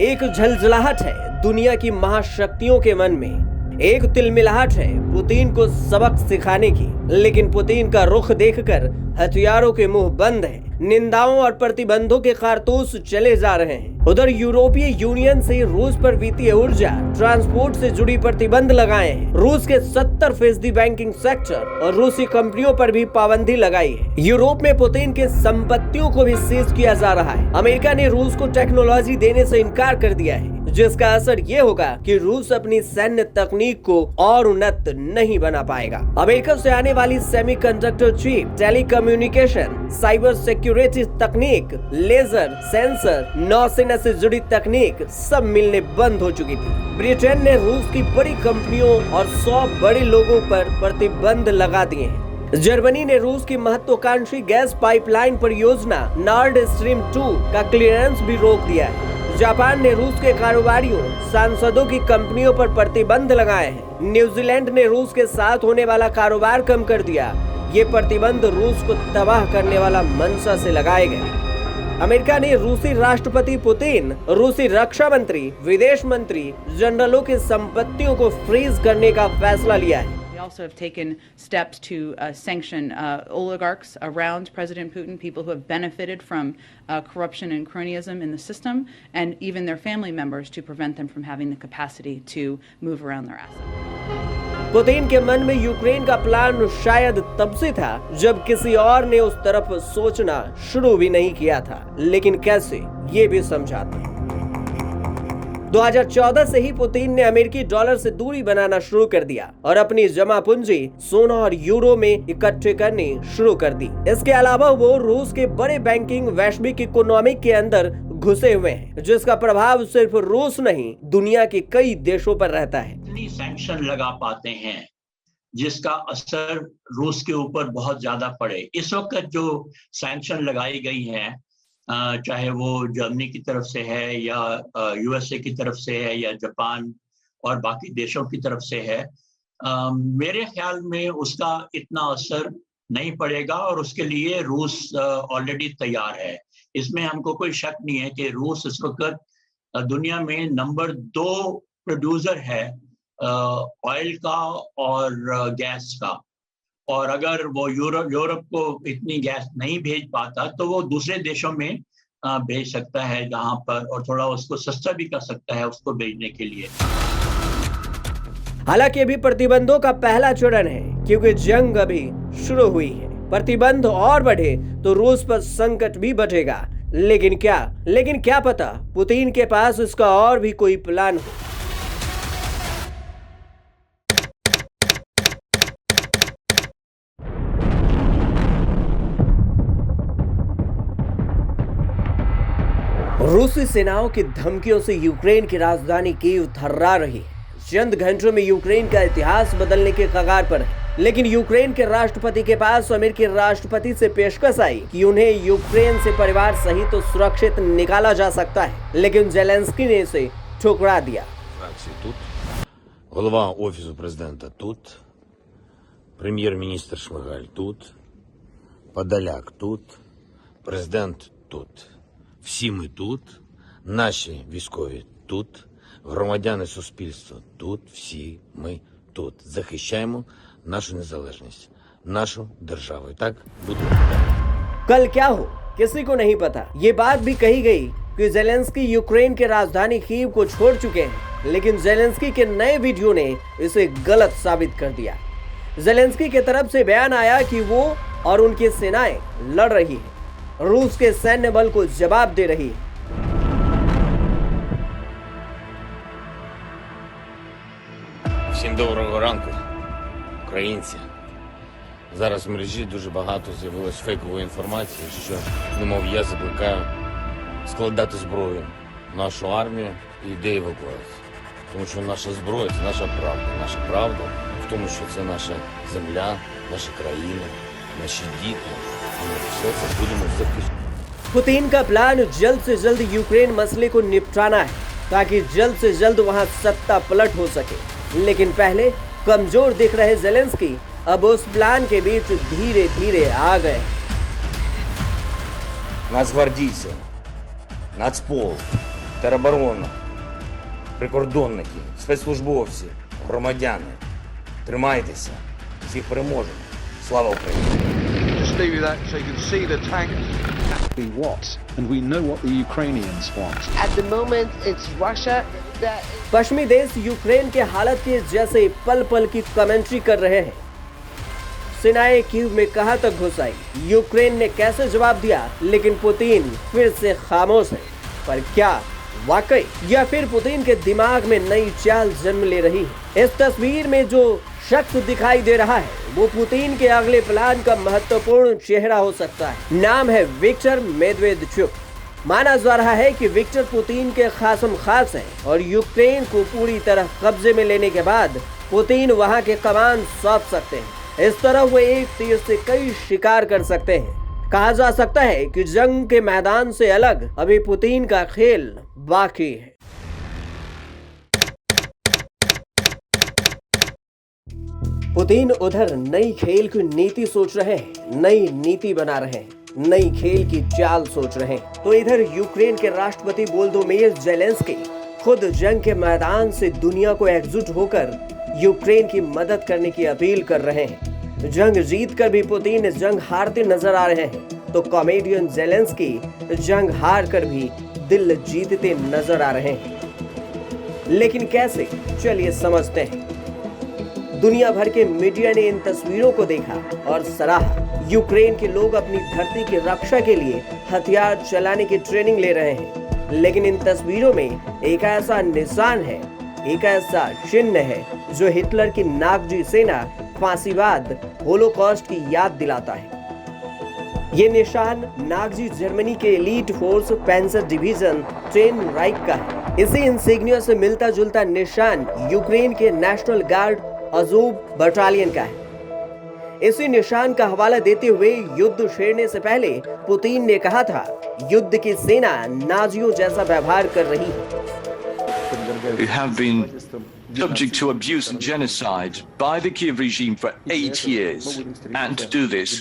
एक झलझलाहट है दुनिया की महाशक्तियों के मन में। एक तिलमिलाहट है पुतिन को सबक सिखाने की, लेकिन पुतिन का रुख देखकर हथियारों के मुंह बंद हैं। निंदाओं और प्रतिबंधों के कारतूस चले जा रहे हैं। उधर यूरोपीय यूनियन से रूस पर वित्तीय ऊर्जा, ट्रांसपोर्ट से जुड़ी प्रतिबंध लगाए हैं। रूस के 70% बैंकिंग सेक्टर और रूसी कंपनियों पर भी पाबंदी लगाई है। यूरोप में पुतिन के संपत्तियों को भी सीज किया जा रहा है। अमेरिका ने रूस को टेक्नोलॉजी देने से इनकार कर दिया है, जिसका असर ये होगा कि रूस अपनी सैन्य तकनीक को और उन्नत नहीं बना पाएगा। अमेरिका से आने वाली semiconductor chip, telecommunication, cyber security तकनीक, लेजर, सेंसर, नौसेना से जुड़ी तकनीक सब मिलने बंद हो चुकी थी। ब्रिटेन ने रूस की बड़ी कंपनियों और 100 बड़े लोगों पर प्रतिबंध लगा दिए हैं। जर्मनी ने रूस की महत्वाकांक्षी गैस पाइपलाइन परियोजना नॉर्ड स्ट्रीम 2 का क्लियरेंस भी रोक दिया है। जापान ने रूस के कारोबारियों, सांसदों की कंपनियों पर प्रतिबंध लगाए हैं। न्यूजीलैंड ने रूस के साथ होने वाला कारोबार कम कर दिया। ये प्रतिबंध रूस को तबाह करने वाला मंशा से लगाए गए। अमेरिका ने रूसी राष्ट्रपति पुतिन, रूसी रक्षा मंत्री, विदेश मंत्री, जनरलों की संपत्तियों को फ्रीज करने का फैसला लिया है। We also have taken steps to sanction oligarchs around President Putin, people who have benefited from corruption and cronyism in the system, and even their family members to prevent them from having the capacity to move around their assets. Putin के मन में Ukraine का plan शायद तब से था जब किसी और ने उस तरफ सोचना शुरू भी नहीं किया था, लेकिन कैसे, ये भी समझाते हैं। 2014 से ही पुतिन ने अमेरिकी डॉलर से दूरी बनाना शुरू कर दिया और अपनी जमा पूंजी सोना और यूरो में इकट्ठे करनी शुरू कर दी। इसके अलावा वो रूस के बड़े बैंकिंग वैश्विक इकोनॉमी के अंदर घुसे हुए हैं, जिसका प्रभाव सिर्फ रूस नहीं, दुनिया के कई देशों पर रहता है। इतनी सैंक्शन लगा पाते हैं जिसका असर रूस के ऊपर बहुत ज्यादा पड़े। इस वक्त जो सैंक्शन लगाई गई हैं, चाहे वो जर्मनी की तरफ से है या यूएसए की तरफ से है या जापान और बाकी देशों की तरफ से है, मेरे ख्याल में उसका इतना असर नहीं पड़ेगा और उसके लिए रूस ऑलरेडी तैयार है। इसमें हमको कोई शक नहीं है कि रूस इस वक्त दुनिया में नंबर 2 प्रोड्यूसर है ऑयल का और गैस का, और अगर वो यूरोप को इतनी गैस नहीं भेज पाता तो वो दूसरे देशों में भेज सकता है जहां पर, और थोड़ा उसको सस्ता भी कर सकता है उसको भेजने के लिए। हालांकि अभी प्रतिबंधों का पहला चरण है, क्योंकि जंग अभी शुरू हुई है। प्रतिबंध और बढ़े तो रूस पर संकट भी बढ़ेगा, लेकिन क्या पता पुतिन के पास इसका और भी कोई प्लान हो। रूसी सेनाओं की धमकियों से यूक्रेन की राजधानी कीव थर्रा रही है। चंद घंटों में यूक्रेन का इतिहास बदलने के कगार पर है। लेकिन यूक्रेन के राष्ट्रपति के पास अमेरिकी राष्ट्रपति से पेशकश आई कि उन्हें यूक्रेन से परिवार सहित तो सुरक्षित निकाला जा सकता है, लेकिन जेलेंस्की ने इसे ठुकरा दिया। Голова офісу президента тут, прем'єр-міністр Шмигаль тут, Подоляк тут, президент тут. Всі ми тут, наші військові тут, громадяни суспільства тут, всі ми тут. Захищаємо нашу незалежність, нашу державу. І так буде. कल क्या हो किसी को नहीं पता। ये बात भी कही गई कि जेलेंस्की यूक्रेन के राजधानी कीव को छोड़ चुके हैं, लेकिन जेलेंस्की के नए वीडियो ने इसे गलत साबित कर दिया। जेलेंस्की की तरफ से बयान आया कि वो और उनकी सेनाएं लड़ रही है, रूस के सैन्य बल को जवाब दे रही है। Всім доброго ранку, українці. Зараз в мережі дуже багато з'явилось фейкової інформації, що, немов я закликаю складати зброю нашу армію і йде евакуацію. Тому що наша зброя – це наша правда. Наша правда в тому, що це наша земля, наша країна, наші діти. І ми все це будемо захищати. पुतिन का प्लान जल्द से जल्द यूक्रेन मसले को निपटाना है, ताकि जल्द से जल्द वहां सत्ता पलट हो सके। लेकिन पहले कमजोर दिख रहे जेलेंस्की अब उस प्लान के बीच धीरे धीरे आ गए। Нацгвардійці, Нацпол, тероборона, прикордонники, спецслужбовці, громадяни. Тримайтеся, всіх переможемо. Слава Україні! Just do that so you can see the tank. What? And we know what the Ukrainians want. At the moment it's Russia that पश्चिमी देश यूक्रेन के हालत के जैसे पल पल की कमेंट्री कर रहे हैं। सेनाएं कीव में कहां तक घुस आई, यूक्रेन ने कैसे जवाब दिया, लेकिन पुतिन फिर से खामोश है। पर क्या वाकई या फिर पुतिन के दिमाग में नई चाल जन्म ले रही है? इस तस्वीर में जो शख्स दिखाई दे रहा है वो पुतिन के अगले प्लान का महत्वपूर्ण चेहरा हो सकता है। नाम है विक्टर मेदवेदेचुक। माना जा रहा है कि विक्टर पुतिन के खासम खास हैं और यूक्रेन को पूरी तरह कब्जे में लेने के बाद पुतिन वहां के कमान सौंप सकते हैं। इस तरह वो एक तीर से कई शिकार कर सकते हैं। कहा जा सकता है कि जंग के मैदान से अलग अभी पुतिन का खेल बाकी है। पुतिन उधर नई खेल की नीति सोच रहे हैं, नई नीति बना रहे हैं, नई खेल की चाल सोच रहे हैं। तो इधर यूक्रेन के राष्ट्रपति वोलोदिमीर ज़ेलेंस्की खुद जंग के मैदान से दुनिया को एकजुट होकर यूक्रेन की मदद करने की अपील कर रहे हैं। जंग जीतकर भी पुतिन जंग हारते नजर आ रहे हैं, तो कॉमेडियन ज़ेलेंस्की जंग हार कर भी दिल जीतते नजर आ रहे हैं। लेकिन कैसे, चलिए समझते हैं। दुनिया भर के मीडिया ने इन तस्वीरों को देखा और सराहा। यूक्रेन के लोग अपनी धरती की रक्षा के लिए हथियार चलाने की ट्रेनिंग ले रहे हैं, लेकिन इन तस्वीरों में एक ऐसा निशान है, एक ऐसा चिन्ह है जो हिटलर की नाज़ी सेना फांसीवाद होलोकॉस्ट की याद दिलाता है। ये निशान नाज़ी जर्मनी के एलीट फोर्स पैंसर डिवीजन 10 राइक का है। इसी इंसिग्निया से मिलता जुलता निशान यूक्रेन के नेशनल गार्ड अज़ोव बटालियन का है। इसी निशान का हवाला देते हुए युद्ध छेड़ने से पहले पुतिन ने कहा था, युद्ध की सेना नाजियों जैसा व्यवहार कर रही है। We have been subject to abuse and genocide by the Kiev regime for 8 years. And to do this,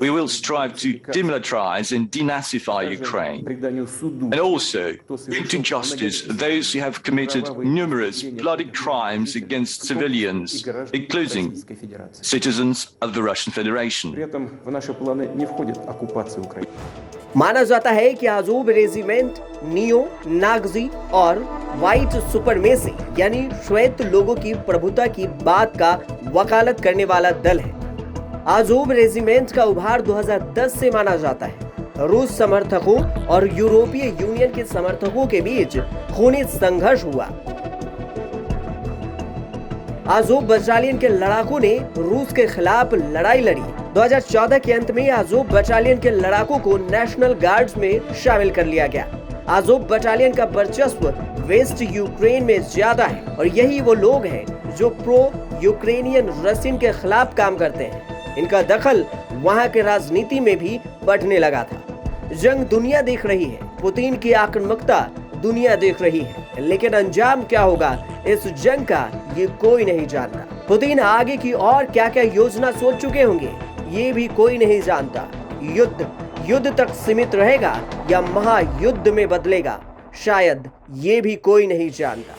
we will strive to demilitarize and denazify Ukraine. And also bring to justice those who have committed numerous bloody crimes against civilians, including citizens of the Russian Federation. माना जाता है कि Azov regiment neo Nazi और white supremacy यानी श्वेत लोगों की प्रभुता की बात का वकालत करने वाला दल है। अज़ोव रेजिमेंट का उभार 2010 से माना जाता है। रूस समर्थकों और यूरोपीय यूनियन के समर्थकों के बीच खूनी संघर्ष हुआ। अज़ोव बटालियन के लड़ाकों ने रूस के खिलाफ लड़ाई लड़ी। 2014 के अंत में अज़ोव बटालियन के लड़ाकों को नेशनल गार्ड्स में शामिल कर लिया गया। अज़ोव बटालियन का वर्चस्व वेस्ट यूक्रेन में ज्यादा है और यही वो लोग हैं जो प्रो यूक्रेनियन रशियन के खिलाफ काम करते हैं। इनका दखल वहां के राजनीति में भी बढ़ने लगा था। जंग दुनिया देख रही है, पुतिन की आक्रामकता दुनिया देख रही है, लेकिन अंजाम क्या होगा इस जंग का ये कोई नहीं जानता। पुतिन आगे की और क्या क्या योजना सोच चुके होंगे ये भी कोई नहीं जानता। युद्ध तक सीमित रहेगा या महायुद्ध में बदलेगा, शायद ये भी कोई नहीं जानता।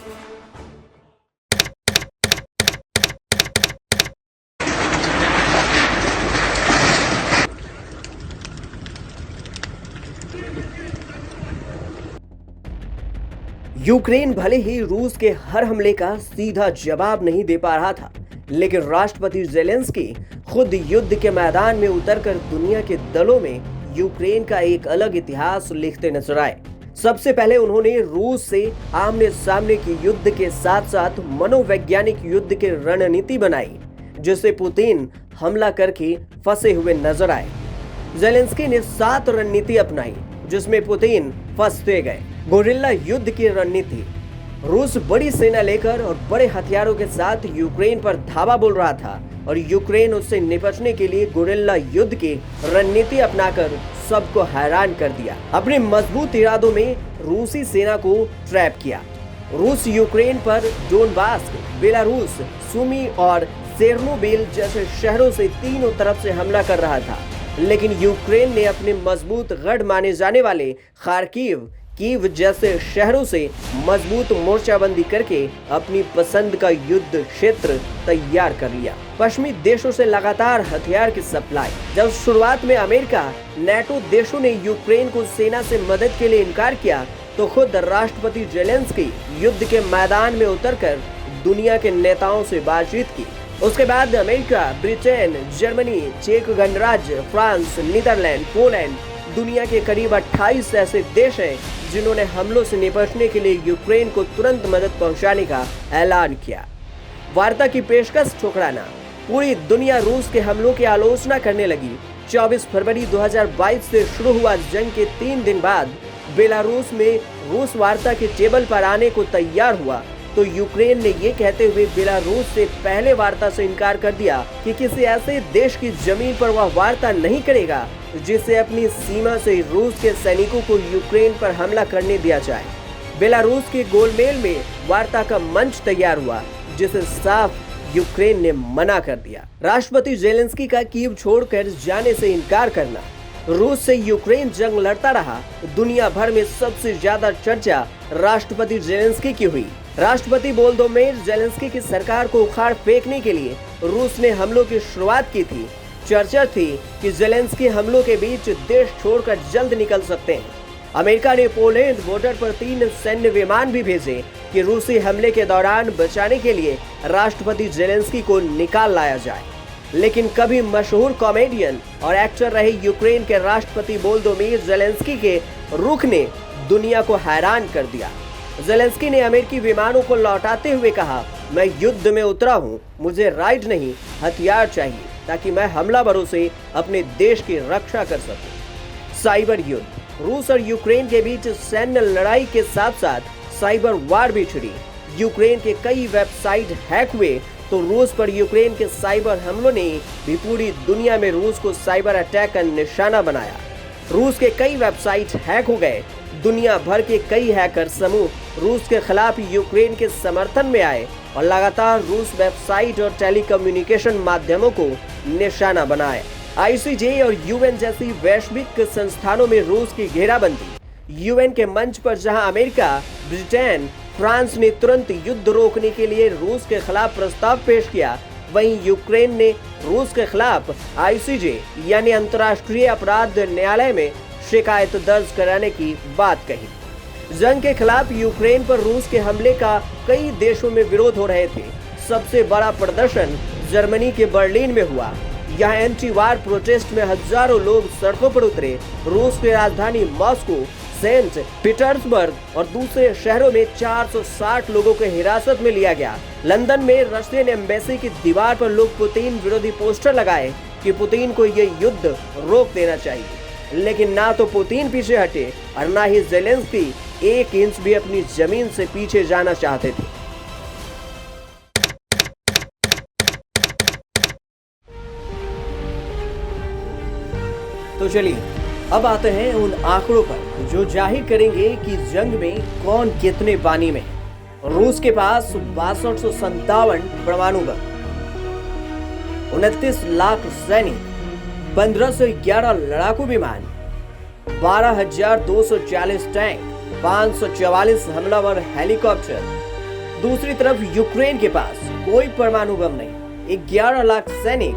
यूक्रेन भले ही रूस के हर हमले का सीधा जवाब नहीं दे पा रहा था, लेकिन राष्ट्रपति ज़ेलेंस्की खुद युद्ध के मैदान में उतरकर दुनिया के दलों में यूक्रेन का एक अलग इतिहास लिखते नजर आए। सबसे पहले उन्होंने रूस से आमने सामने के युद्ध के साथ साथ मनोवैज्ञानिक युद्ध की रणनीति बनाई, जिसे पुतिन हमला करके फंसे हुए नजर आए। ज़ेलेंस्की ने 7 रणनीति अपनाई, जिसमें पुतिन फंसते गए। गोरिल्ला युद्ध की रणनीति। रूस बड़ी सेना लेकर और बड़े हथियारों के साथ यूक्रेन पर धावा बोल रहा था और यूक्रेन उससे निपटने के लिए गोरिल्ला युद्ध की रणनीति अपनाकर सबको हैरान कर दिया। अपने मजबूत इरादों में रूसी सेना को ट्रैप किया। रूस यूक्रेन पर डोनबास, बेलारूस, सुमी और सेर्नोबिल जैसे शहरों से तीनों तरफ से हमला कर रहा था, लेकिन यूक्रेन ने अपने मजबूत गढ़ माने जाने वाले खार्किव, कीव जैसे शहरों से मजबूत मोर्चाबंदी करके अपनी पसंद का युद्ध क्षेत्र तैयार कर लिया। पश्चिमी देशों से लगातार हथियार की सप्लाई। जब शुरुआत में अमेरिका, नेटो देशों ने यूक्रेन को सेना से मदद के लिए इनकार किया, तो खुद राष्ट्रपति ज़ेलेंस्की युद्ध के मैदान में उतरकर दुनिया के नेताओं से बातचीत की। उसके बाद अमेरिका, ब्रिटेन, जर्मनी, चेक गणराज्य, फ्रांस, नीदरलैंड, पोलैंड, दुनिया के करीब 28 ऐसे देश हैं जिन्होंने हमलों से निपटने के लिए यूक्रेन को तुरंत मदद पहुंचाने का ऐलान किया। वार्ता की पेशकश ठुकराना। पूरी दुनिया रूस के हमलों की आलोचना करने लगी। 24 फरवरी 2022 से शुरू हुआ जंग के 3 दिन बाद बेलारूस में रूस वार्ता के टेबल पर आने को तैयार हुआ, तो यूक्रेन ने ये कहते हुए बेलारूस से पहले वार्ता से इनकार कर दिया कि किसी ऐसे देश की जमीन पर वह वार्ता नहीं करेगा जिसे अपनी सीमा से रूस के सैनिकों को यूक्रेन पर हमला करने दिया जाए। बेलारूस के गोलमेल में वार्ता का मंच तैयार हुआ, जिसे साफ यूक्रेन ने मना कर दिया। राष्ट्रपति जेलेंस्की का कीव छोड़कर जाने से इनकार करना, रूस से यूक्रेन जंग लड़ता रहा, दुनिया भर में सबसे ज्यादा चर्चा राष्ट्रपति जेलेंस्की की हुई। राष्ट्रपति वोलोदिमीर जेलेंस्की की सरकार को उखाड़ फेंकने के लिए रूस ने हमलों की शुरुआत की थी। चर्चा थी कि जेलेंस्की हमलों के बीच देश छोड़कर जल्द निकल सकते हैं। अमेरिका ने पोलैंड बॉर्डर पर 3 सैन्य विमान भी भेजे कि रूसी हमले के दौरान बचाने के लिए राष्ट्रपति जेलेंस्की को निकाल लाया जाए। लेकिन कभी मशहूर कॉमेडियन और एक्टर रहे यूक्रेन के राष्ट्रपति वोलोदिमीर जेलेंस्की के रुख ने दुनिया को हैरान कर दिया। जेलेंस्की ने अमेरिकी विमानों को लौटाते हुए कहा, मैं युद्ध में उतरा हूं, मुझे राइड नहीं हथियार चाहिए ताकि मैं हमलावरों से अपने देश की रक्षा कर सकूं। साइबर युद्ध, रूस और यूक्रेन के बीच सैन्य लड़ाई के साथ साथ साइबर वार भी छिड़ी। यूक्रेन के कई वेबसाइट हैक हुए तो रूस पर यूक्रेन के साइबर हमलों ने भी पूरी दुनिया में रूस को साइबर अटैक का निशाना बनाया। रूस के कई वेबसाइट हैक हो गए। दुनिया भर के कई हैकर समूह रूस के खिलाफ यूक्रेन के समर्थन में आए और लगातार रूस वेबसाइट और टेलीकम्युनिकेशन माध्यमों को निशाना बनाए। ICJ और UN जैसी वैश्विक संस्थानों में रूस की घेराबंदी। UN के मंच पर जहां अमेरिका, ब्रिटेन, फ्रांस ने तुरंत युद्ध रोकने के लिए रूस के खिलाफ प्रस्ताव पेश किया, वहीं यूक्रेन ने रूस के खिलाफ ICJ यानी अंतर्राष्ट्रीय अपराध न्यायालय में शिकायत दर्ज कराने की बात कही। जंग के खिलाफ यूक्रेन पर रूस के हमले का कई देशों में विरोध हो रहे थे। सबसे बड़ा प्रदर्शन जर्मनी के बर्लिन में हुआ। यहाँ एंटी वार प्रोटेस्ट में हजारों लोग सड़कों पर उतरे। रूस की राजधानी मॉस्को, सेंट पीटर्सबर्ग और दूसरे शहरों में 460 लोगों को हिरासत में लिया गया। लंदन में रशियन एम्बेसी की दीवार पर लोग पुतिन विरोधी पोस्टर लगाए कि पुतिन को ये युद्ध रोक देना चाहिए, लेकिन ना तो पुतिन पीछे हटे और ना ही जेलेंस्की 1 इंच भी अपनी जमीन से पीछे जाना चाहते थे। तो चलिए अब आते हैं उन आंकड़ों पर जो जाहिर करेंगे कि जंग में कौन कितने पानी में। रूस के पास 6257 परमाणु बम, 29 लाख सैनिक, 1511 लड़ाकू विमान, 12,240 टैंक, 544 हमलावर हेलीकॉप्टर। दूसरी तरफ यूक्रेन के पास कोई परमाणु बम नहीं, 11 लाख सैनिक,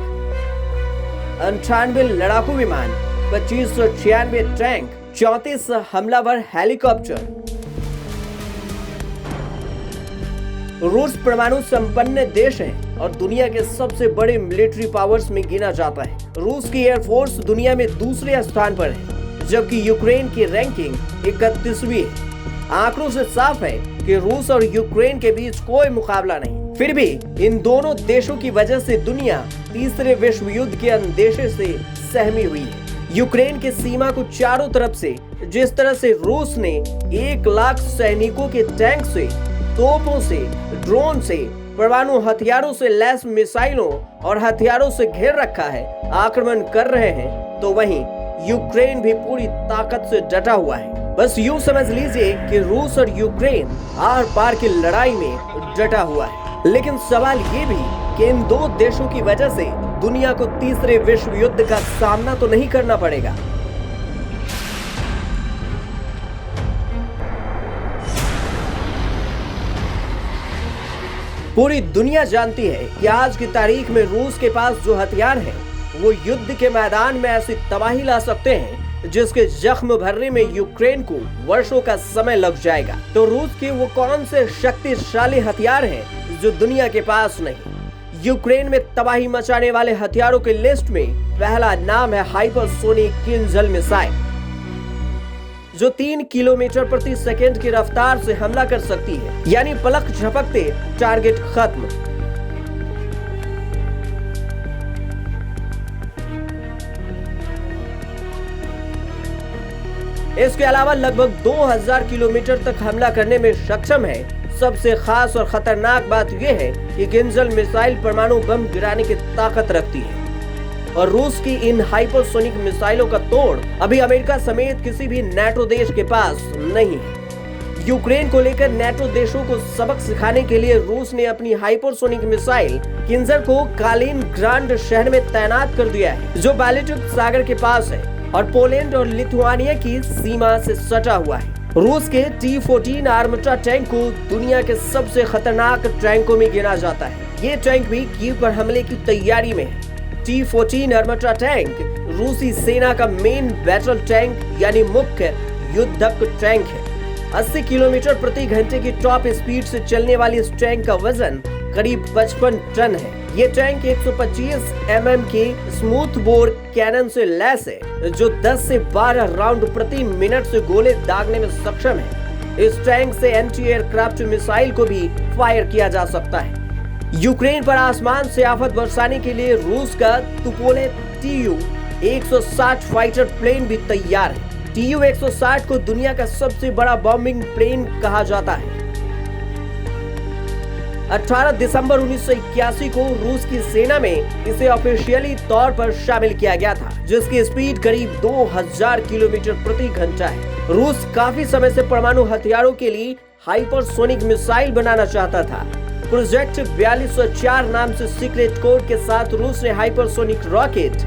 98 लड़ाकू विमान, 2596 टैंक, 34 हमलावर हेलीकॉप्टर। रूस परमाणु संपन्न देश है और दुनिया के सबसे बड़े मिलिट्री पावर्स में गिना जाता है। रूस की एयरफोर्स दुनिया में दूसरे स्थान पर है, जबकि यूक्रेन की रैंकिंग 31वीं है। आंकड़ों से साफ है कि रूस और यूक्रेन के बीच कोई मुकाबला नहीं। फिर भी इन दोनों देशों की वजह से दुनिया तीसरे विश्व युद्ध के अंदेशे से सहमी हुई है। यूक्रेन की सीमा को चारों तरफ से जिस तरह से रूस ने 1 लाख सैनिकों के टैंक से, तोपों से, ड्रोन से, परमाणु हथियारों से लैस मिसाइलों और हथियारों से घेर रखा है, आक्रमण कर रहे हैं, तो वहीं यूक्रेन भी पूरी ताकत से डटा हुआ है। बस यूं समझ लीजिए कि रूस और यूक्रेन आर पार की लड़ाई में डटा हुआ है। लेकिन सवाल ये भी कि इन दो देशों की वजह से दुनिया को तीसरे विश्व युद्ध का सामना तो नहीं करना पड़ेगा। पूरी दुनिया जानती है कि आज की तारीख में रूस के पास जो हथियार हैं, वो युद्ध के मैदान में ऐसी तबाही ला सकते हैं जिसके जख्म भरने में यूक्रेन को वर्षों का समय लग जाएगा। तो रूस के वो कौन से शक्तिशाली हथियार हैं जो दुनिया के पास नहीं? यूक्रेन में तबाही मचाने वाले हथियारों की लिस्ट में पहला नाम है हाइपरसोनिक किंजल मिसाइल, जो 3 किलोमीटर प्रति सेकंड की रफ्तार से हमला कर सकती है, यानी पलक झपकते टारगेट खत्म। इसके अलावा लगभग 2000 किलोमीटर तक हमला करने में सक्षम है। सबसे खास और खतरनाक बात यह है कि किंजल मिसाइल परमाणु बम गिराने की ताकत रखती है और रूस की इन हाइपरसोनिक मिसाइलों का तोड़ अभी अमेरिका समेत किसी भी नाटो देश के पास नहीं है। यूक्रेन को लेकर नेटो देशों को सबक सिखाने के लिए रूस ने अपनी हाइपरसोनिक मिसाइल किंजर को कालिनग्राड शहर में तैनात कर दिया है, जो बाल्टिक सागर के पास है और पोलैंड और लिथुआनिया की सीमा से सटा हुआ है। रूस के T-14 आर्मटा टैंक को दुनिया के सबसे खतरनाक टैंकों में गिना जाता है। ये टैंक भी कीव पर हमले की तैयारी में है। T-14 आर्मटा टैंक रूसी सेना का मेन बैटल टैंक यानी मुख्य युद्धक टैंक है। 80 किलोमीटर प्रति घंटे की टॉप स्पीड से चलने वाली इस टैंक का वजन करीब 55 टन है। ये टैंक 125 mm के स्मूथ बोर कैनन से लैस है, जो 10 से 12 राउंड प्रति मिनट से गोले दागने में सक्षम है। इस टैंक से एंटी एयरक्राफ्ट मिसाइल को भी फायर किया जा सकता है। यूक्रेन पर आसमान से आफत बरसाने के लिए रूस का तुपोले Tu-160 फाइटर प्लेन भी तैयार है। Tu-160 को दुनिया का सबसे बड़ा बॉम्बिंग प्लेन कहा जाता है। 18 दिसंबर 1981 को रूस की सेना में इसे ऑफिशियली तौर पर शामिल किया गया था, जिसकी स्पीड करीब 2000 किलोमीटर प्रति घंटा है। रूस काफी समय से परमाणु हथियारों के लिए हाइपरसोनिक मिसाइल बनाना चाहता था। प्रोजेक्ट 4204 नाम से सीक्रेट कोड के साथ रूस ने हाइपरसोनिक रॉकेट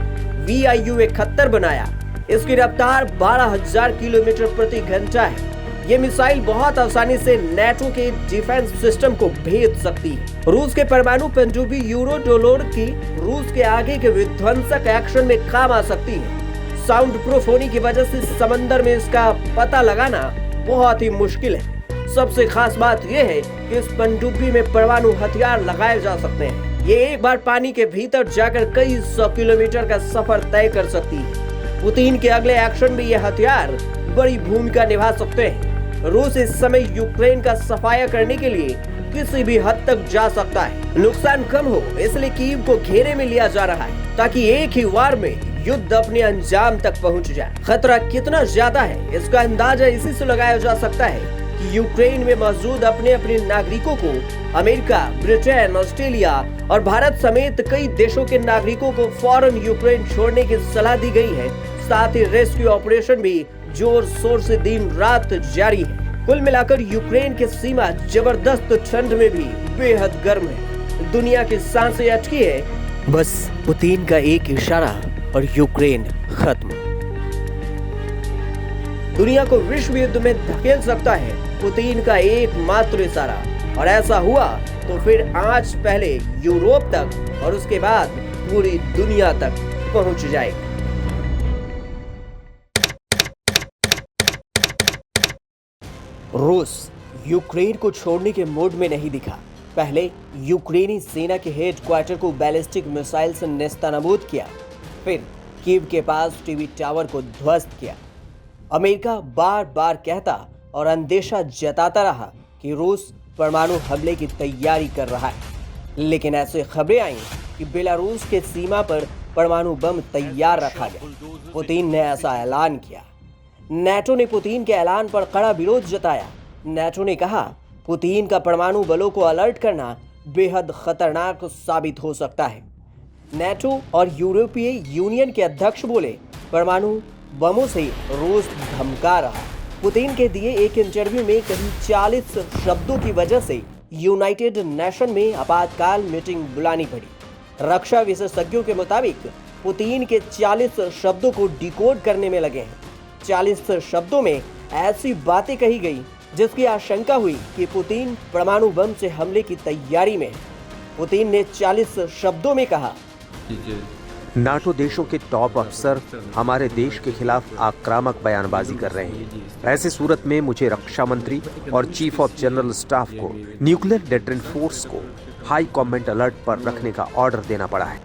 VIU-71 बनाया। इसकी रफ्तार 12000 किलोमीटर प्रति घंटा है। ये मिसाइल बहुत आसानी से नेटो के डिफेंस सिस्टम को भेद सकती है। रूस के परमाणु पनडुब्बी यूरोडोलोर की रूस के आगे के विध्वंसक एक्शन में काम आ सकती है। साउंड प्रूफ होने की वजह से समंदर में इसका पता लगाना बहुत ही मुश्किल है। सबसे खास बात यह है कि इस पनडुब्बी में परमाणु हथियार लगाए जा सकते हैं। ये एक बार पानी के भीतर जाकर कई 100 किलोमीटर का सफर तय कर सकती है। पुतिन के अगले एक्शन में ये हथियार बड़ी भूमिका निभा सकते हैं। रूस इस समय यूक्रेन का सफाया करने के लिए किसी भी हद तक जा सकता है। नुकसान कम हो इसलिए कीव को घेरे में लिया जा रहा है, ताकि एक ही वार में युद्ध अपने अंजाम तक पहुंच जाए। खतरा कितना ज्यादा है इसका अंदाजा इसी से लगाया जा सकता है कि यूक्रेन में मौजूद अपने नागरिकों को अमेरिका, ब्रिटेन, ऑस्ट्रेलिया और भारत समेत कई देशों के नागरिकों को फौरन यूक्रेन छोड़ने की सलाह दी गई है। साथ ही रेस्क्यू ऑपरेशन भी जोर शोर से दिन रात जारी है। कुल मिलाकर यूक्रेन की सीमा जबरदस्त ठंड में भी बेहद गर्म है। दुनिया की सांसें अटकी है। बस पुतिन का एक इशारा और यूक्रेन खत्म। दुनिया को विश्व युद्ध में धकेल सकता है पुतिन का एकमात्र इशारा, और ऐसा हुआ तो फिर आंच पहले यूरोप तक और उसके बाद पूरी दुनिया तक पहुंच जाएगी। रूस यूक्रेन को छोड़ने के मूड में नहीं दिखा। पहले यूक्रेनी सेना के हेडक्वार्टर को बैलिस्टिक मिसाइल से नेस्तनाबूद किया, फिर कीव के पास टीवी टावर को ध्वस्त किया। अमेरिका बार बार कहता और अंदेशा जताता रहा कि रूस परमाणु हमले की तैयारी कर रहा है, लेकिन ऐसे खबरें आई कि बेलारूस के सीमा पर परमाणु बम तैयार रखा गया। पुतिन ने ऐसा ऐलान किया। नेटो ने पुतिन के ऐलान पर कड़ा विरोध जताया। नेटो ने कहा पुतिन का परमाणु बलों को अलर्ट करना बेहद खतरनाक साबित हो सकता है। नेटो और यूरोपीय यूनियन के अध्यक्ष बोले परमाणु बमों से रूस धमका रहा। पुतिन के दिए एक इंटरव्यू में करीब 40 शब्दों की वजह से यूनाइटेड नेशन में आपातकाल मीटिंग बुलानी पड़ी। रक्षा विशेषज्ञों के मुताबिक पुतिन के 40 शब्दों को डिकोड करने में लगे हैं। 40 शब्दों में ऐसी बातें कही गई जिसकी आशंका हुई कि पुतिन परमाणु बम से हमले की तैयारी में। पुतिन ने 40 शब्दों में कहा, नाटो देशों के टॉप अफसर हमारे देश के खिलाफ आक्रामक बयानबाजी कर रहे हैं। ऐसी सूरत में मुझे रक्षा मंत्री और चीफ ऑफ जनरल स्टाफ को न्यूक्लियर डेटरेंट फोर्स को हाई कमांड अलर्ट पर रखने का ऑर्डर देना पड़ा है।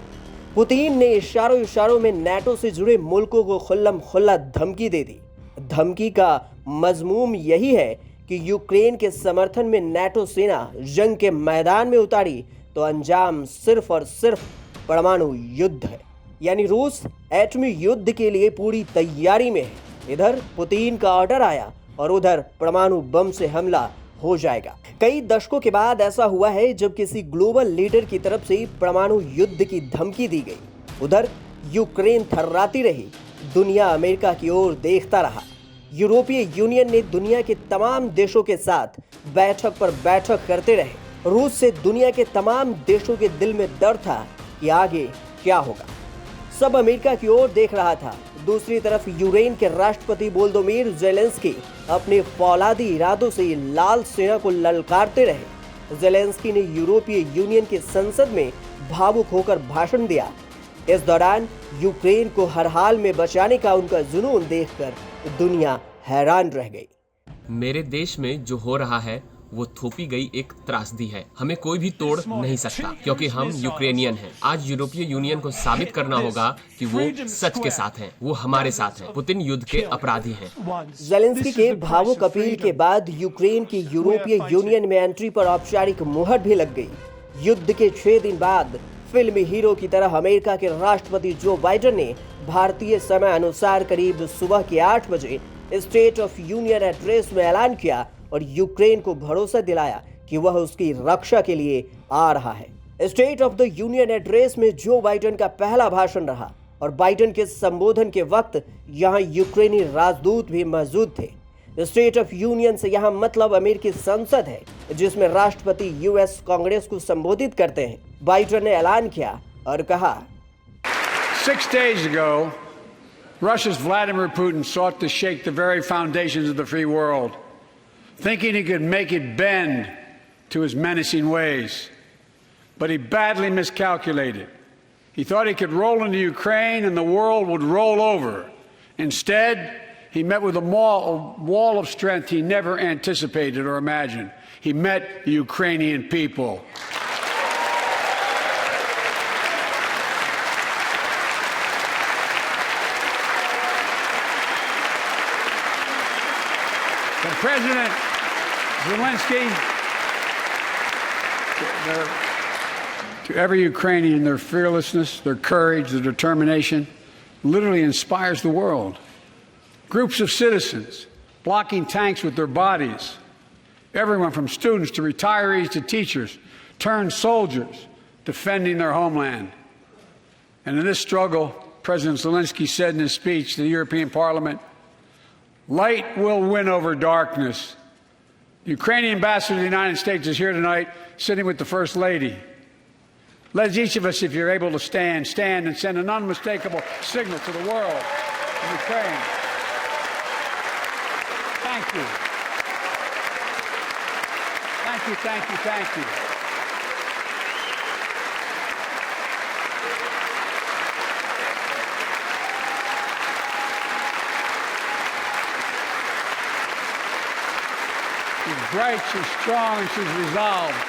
पुतिन ने इशारों में नेटो से जुड़े मुल्कों को खुल्लम खुल्ला धमकी दे दी। धमकी का मजमूम यही है कि यूक्रेन के समर्थन में नेटो सेना जंग के मैदान में उतारी तो अंजाम सिर्फ और सिर्फ परमाणु युद्ध है। यानी रूस एटमी युद्ध के लिए पूरी तैयारी में है। इधर पुतिन का ऑर्डर आया और उधर परमाणु बम से हमला हो जाएगा। कई दशकों के बाद ऐसा हुआ है जब किसी ग्लोबल लीडर की तरफ से परमाणु युद्ध की धमकी दी गई। उधर यूक्रेन थर्राती रही, दुनिया अमेरिका की ओर देखता रहा। यूरोपीय यूनियन ने दुनिया के तमाम देशों के साथ बैठक पर बैठक करते रहे। रूस से दुनिया के तमाम देशों के दिल में डर था कि आगे क्या होगा। सब अमेरिका की ओर देख रहा था। दूसरी तरफ यूक्रेन के राष्ट्रपति वोलोदिमीर ज़ेलेंस्की अपने फौलादी इरादों से लाल सेना को ललकारते रहे। ज़ेलेंस्की ने यूरोपीय यूनियन की संसद में भावुक होकर भाषण दिया। इस दौरान यूक्रेन को हर हाल में बचाने का उनका जुनून देखकर दुनिया हैरान रह गई। मेरे देश में जो हो रहा है वो थोपी गई एक त्रासदी है। हमें कोई भी तोड़ नहीं सकता क्योंकि हम यूक्रेनियन हैं। आज यूरोपीय यूनियन को साबित करना होगा कि वो सच के साथ हैं, वो हमारे साथ हैं। पुतिन युद्ध के अपराधी हैं। ज़ेलेंस्की के भावुक अपील के बाद यूक्रेन की यूरोपीय यूनियन में एंट्री पर औपचारिक मुहर भी लग गई। युद्ध के 6 दिन बाद फिल्मी हीरो की तरह अमेरिका के राष्ट्रपति जो बाइडेन ने भारतीय समय अनुसार करीब सुबह के 8 बजे स्टेट ऑफ यूनियन एड्रेस में ऐलान किया और यूक्रेन को भरोसा दिलाया कि वह उसकी रक्षा के लिए आ रहा है। State of the union address में जो बाइडेन का पहला भाषण रहा और बाइडेन के संबोधन के वक्त यहां यूक्रेनी राजदूत भी मौजूद थे। स्टेट ऑफ यूनियन से यहां मतलब अमेरिकी संसद है, जिसमें राष्ट्रपति यूएस कांग्रेस को संबोधित करते हैं। बाइडेन ने ऐलान किया और कहा, 6 days ago, Russia's Vladimir Putin sought to shake the very foundations of the free world, thinking he could make it bend to his menacing ways. But he badly miscalculated. He thought he could roll into Ukraine and the world would roll over. Instead, he met with a wall of strength he never anticipated or imagined. He met the Ukrainian people. President Zelensky, to every Ukrainian, their fearlessness, their courage, their determination literally inspires the world. Groups of citizens blocking tanks with their bodies, everyone from students to retirees to teachers, turned soldiers defending their homeland. And in this struggle, President Zelensky said in his speech to the European Parliament, "Light will win over darkness." The Ukrainian ambassador to the United States is here tonight, sitting with the First Lady. Let each of us, if you're able to stand and send an unmistakable signal to the world of Ukraine. Thank you. Thank you, thank you, thank you. She's bright, she's strong, and she's resolved.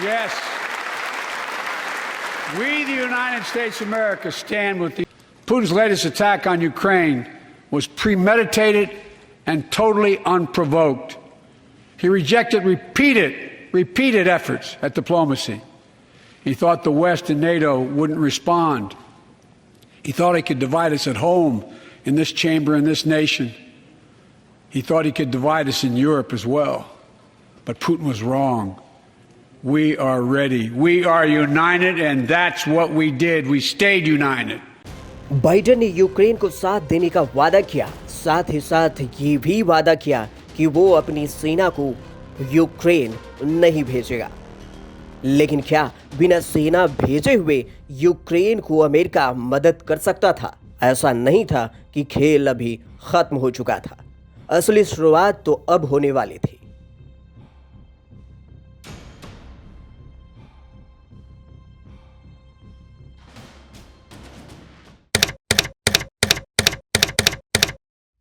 Yes, we, the United States of America, stand with the... Putin's latest attack on Ukraine was premeditated and totally unprovoked. He rejected repeated efforts at diplomacy. He thought the West and NATO wouldn't respond. He thought he could divide us at home, in this chamber, in this nation. He thought he could divide us in Europe as well. But Putin was wrong. We are ready. We are united, and that's what we did. We stayed united. Biden ने Ukraine को साथ देने का वादा किया, साथ ही साथ ये भी वादा किया कि वो अपनी सेना को यूक्रेन नहीं भेजेगा। लेकिन क्या बिना सेना भेजे हुए यूक्रेन को अमेरिका मदद कर सकता था? ऐसा नहीं था कि खेल अभी खत्म हो चुका था। असली शुरुआत तो अब होने वाली थी।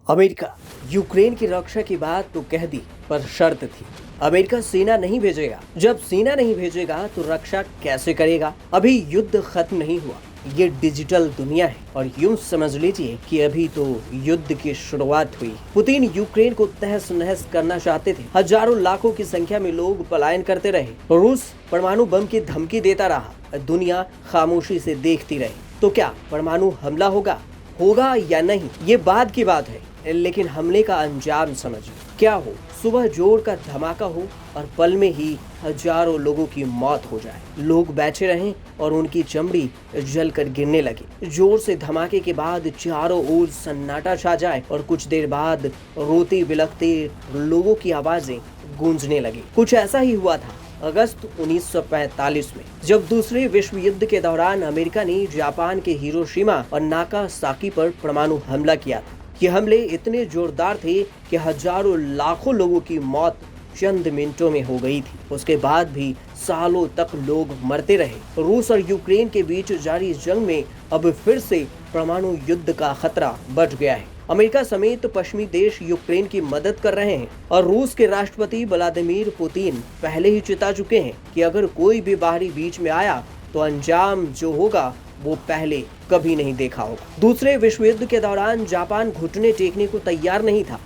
अमेरिका यूक्रेन की रक्षा की बात तो कह दी, पर शर्त थी, अमेरिका सेना नहीं भेजेगा। जब सेना नहीं भेजेगा तो रक्षा कैसे करेगा? अभी युद्ध खत्म नहीं हुआ, ये डिजिटल दुनिया है और यूं समझ लीजिए कि अभी तो युद्ध की शुरुआत हुई। पुतिन यूक्रेन को तहस नहस करना चाहते थे। हजारों लाखों की संख्या में लोग पलायन करते रहे। रूस परमाणु बम की धमकी देता रहा, दुनिया खामोशी से देखती रही। तो क्या परमाणु हमला होगा या नहीं, ये बाद की बात है। लेकिन हमले का अंजाम समझिए क्या हो। सुबह जोर का धमाका हो और पल में ही हजारों लोगों की मौत हो जाए। लोग बैठे रहें और उनकी चमड़ी जलकर गिरने लगे। जोर से धमाके के बाद चारों ओर सन्नाटा छा जाए और कुछ देर बाद रोते बिलखते लोगों की आवाजें गूंजने लगी। कुछ ऐसा ही हुआ था अगस्त 1945 में, जब दूसरे विश्व युद्ध के दौरान अमेरिका ने जापान के हिरोशिमा और नागासाकी पर परमाणु हमला किया था। ये हमले इतने जोरदार थे कि हजारों लाखों लोगों की मौत चंद मिनटों में हो गई थी। उसके बाद भी सालों तक लोग मरते रहे। रूस और यूक्रेन के बीच जारी जंग में अब फिर से परमाणु युद्ध का खतरा बढ़ गया है। अमेरिका समेत पश्चिमी देश यूक्रेन की मदद कर रहे हैं और रूस के राष्ट्रपति व्लादिमीर पुतिन पहले ही चिता चुके हैं कि अगर कोई भी बाहरी बीच में आया तो अंजाम जो होगा वो पहले कभी नहीं देखा होगा। दूसरे विश्व युद्ध के दौरान जापान घुटने टेकने को तैयार नहीं था।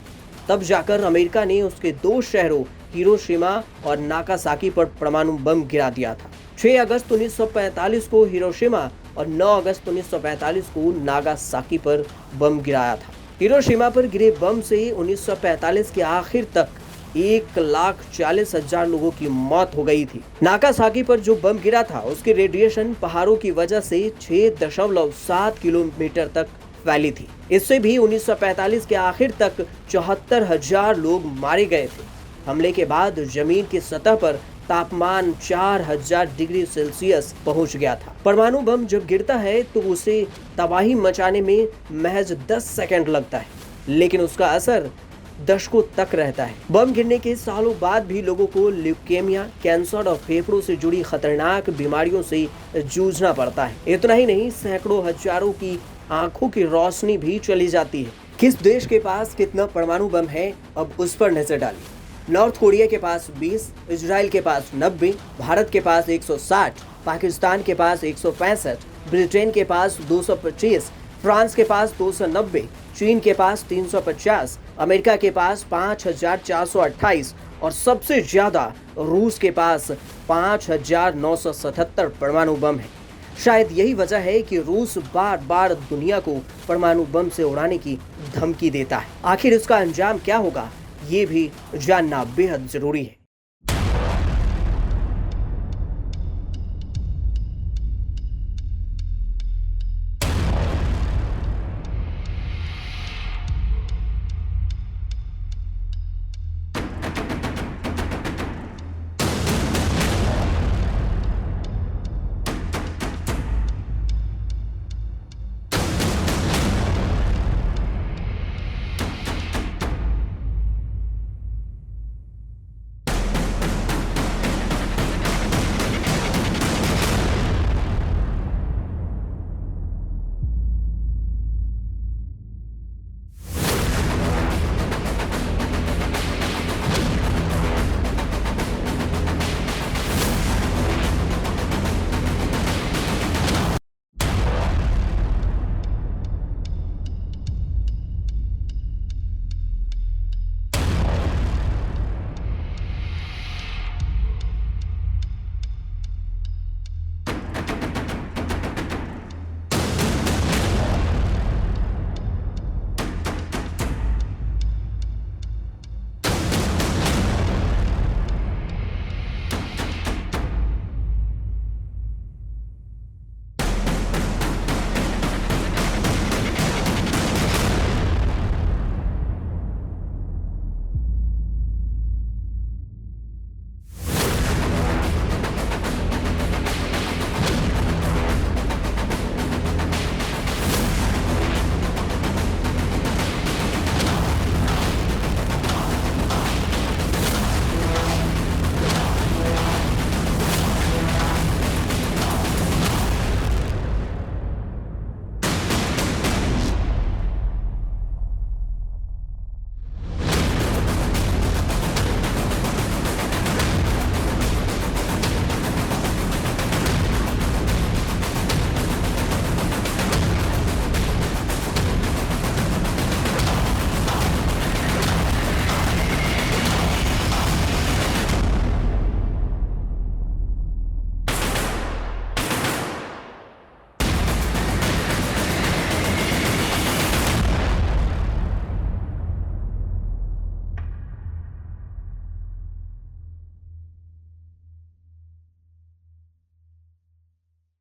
तब जाकर अमेरिका ने उसके 2 शहरों हिरोशिमा और नागासाकी पर परमाणु बम गिरा दिया था। 6 अगस्त 1945 को हिरोशिमा और 9 अगस्त 1945 को नागासाकी पर बम गिराया था। हिरोशिमा पर गिरे बम से 1945 के आखिर तक 1,40,000 लोगों की मौत हो गई थी। नागासाकी पर जो बम गिरा था उसकी रेडिएशन पहाड़ों की वजह से 6.7 किलोमीटर तक फैली थी। इससे भी 1945 के आखिर तक 74,000 लोग मारे गए थे। हमले के बाद जमीन की सतह पर तापमान 4000 डिग्री सेल्सियस पहुंच गया था। परमाणु बम जब गिरता है तो उसे तबाही मचाने में महज 10 सेकंड लगता है, लेकिन उसका असर दशकों तक रहता है। बम गिरने के सालों बाद भी लोगों को ल्यूकेमिया, कैंसर और फेफड़ों से जुड़ी खतरनाक बीमारियों से जूझना पड़ता है। इतना ही नहीं, सैकड़ों हजारों की आंखों की रोशनी भी चली जाती है। किस देश के पास कितना परमाणु बम है, अब उस पर नजर डालिए। नॉर्थ कोरिया के पास 20, इजराइल के पास 90, भारत के पास 160, पाकिस्तान के पास 165, ब्रिटेन के पास 225, फ्रांस के पास 290, चीन के पास 350, अमेरिका के पास 5428 और सबसे ज्यादा रूस के पास 5977 परमाणु बम है। शायद यही वजह है कि रूस बार बार दुनिया को परमाणु बम से उड़ाने की धमकी देता है। आखिर इसका अंजाम क्या होगा, ये भी जानना बेहद जरूरी है।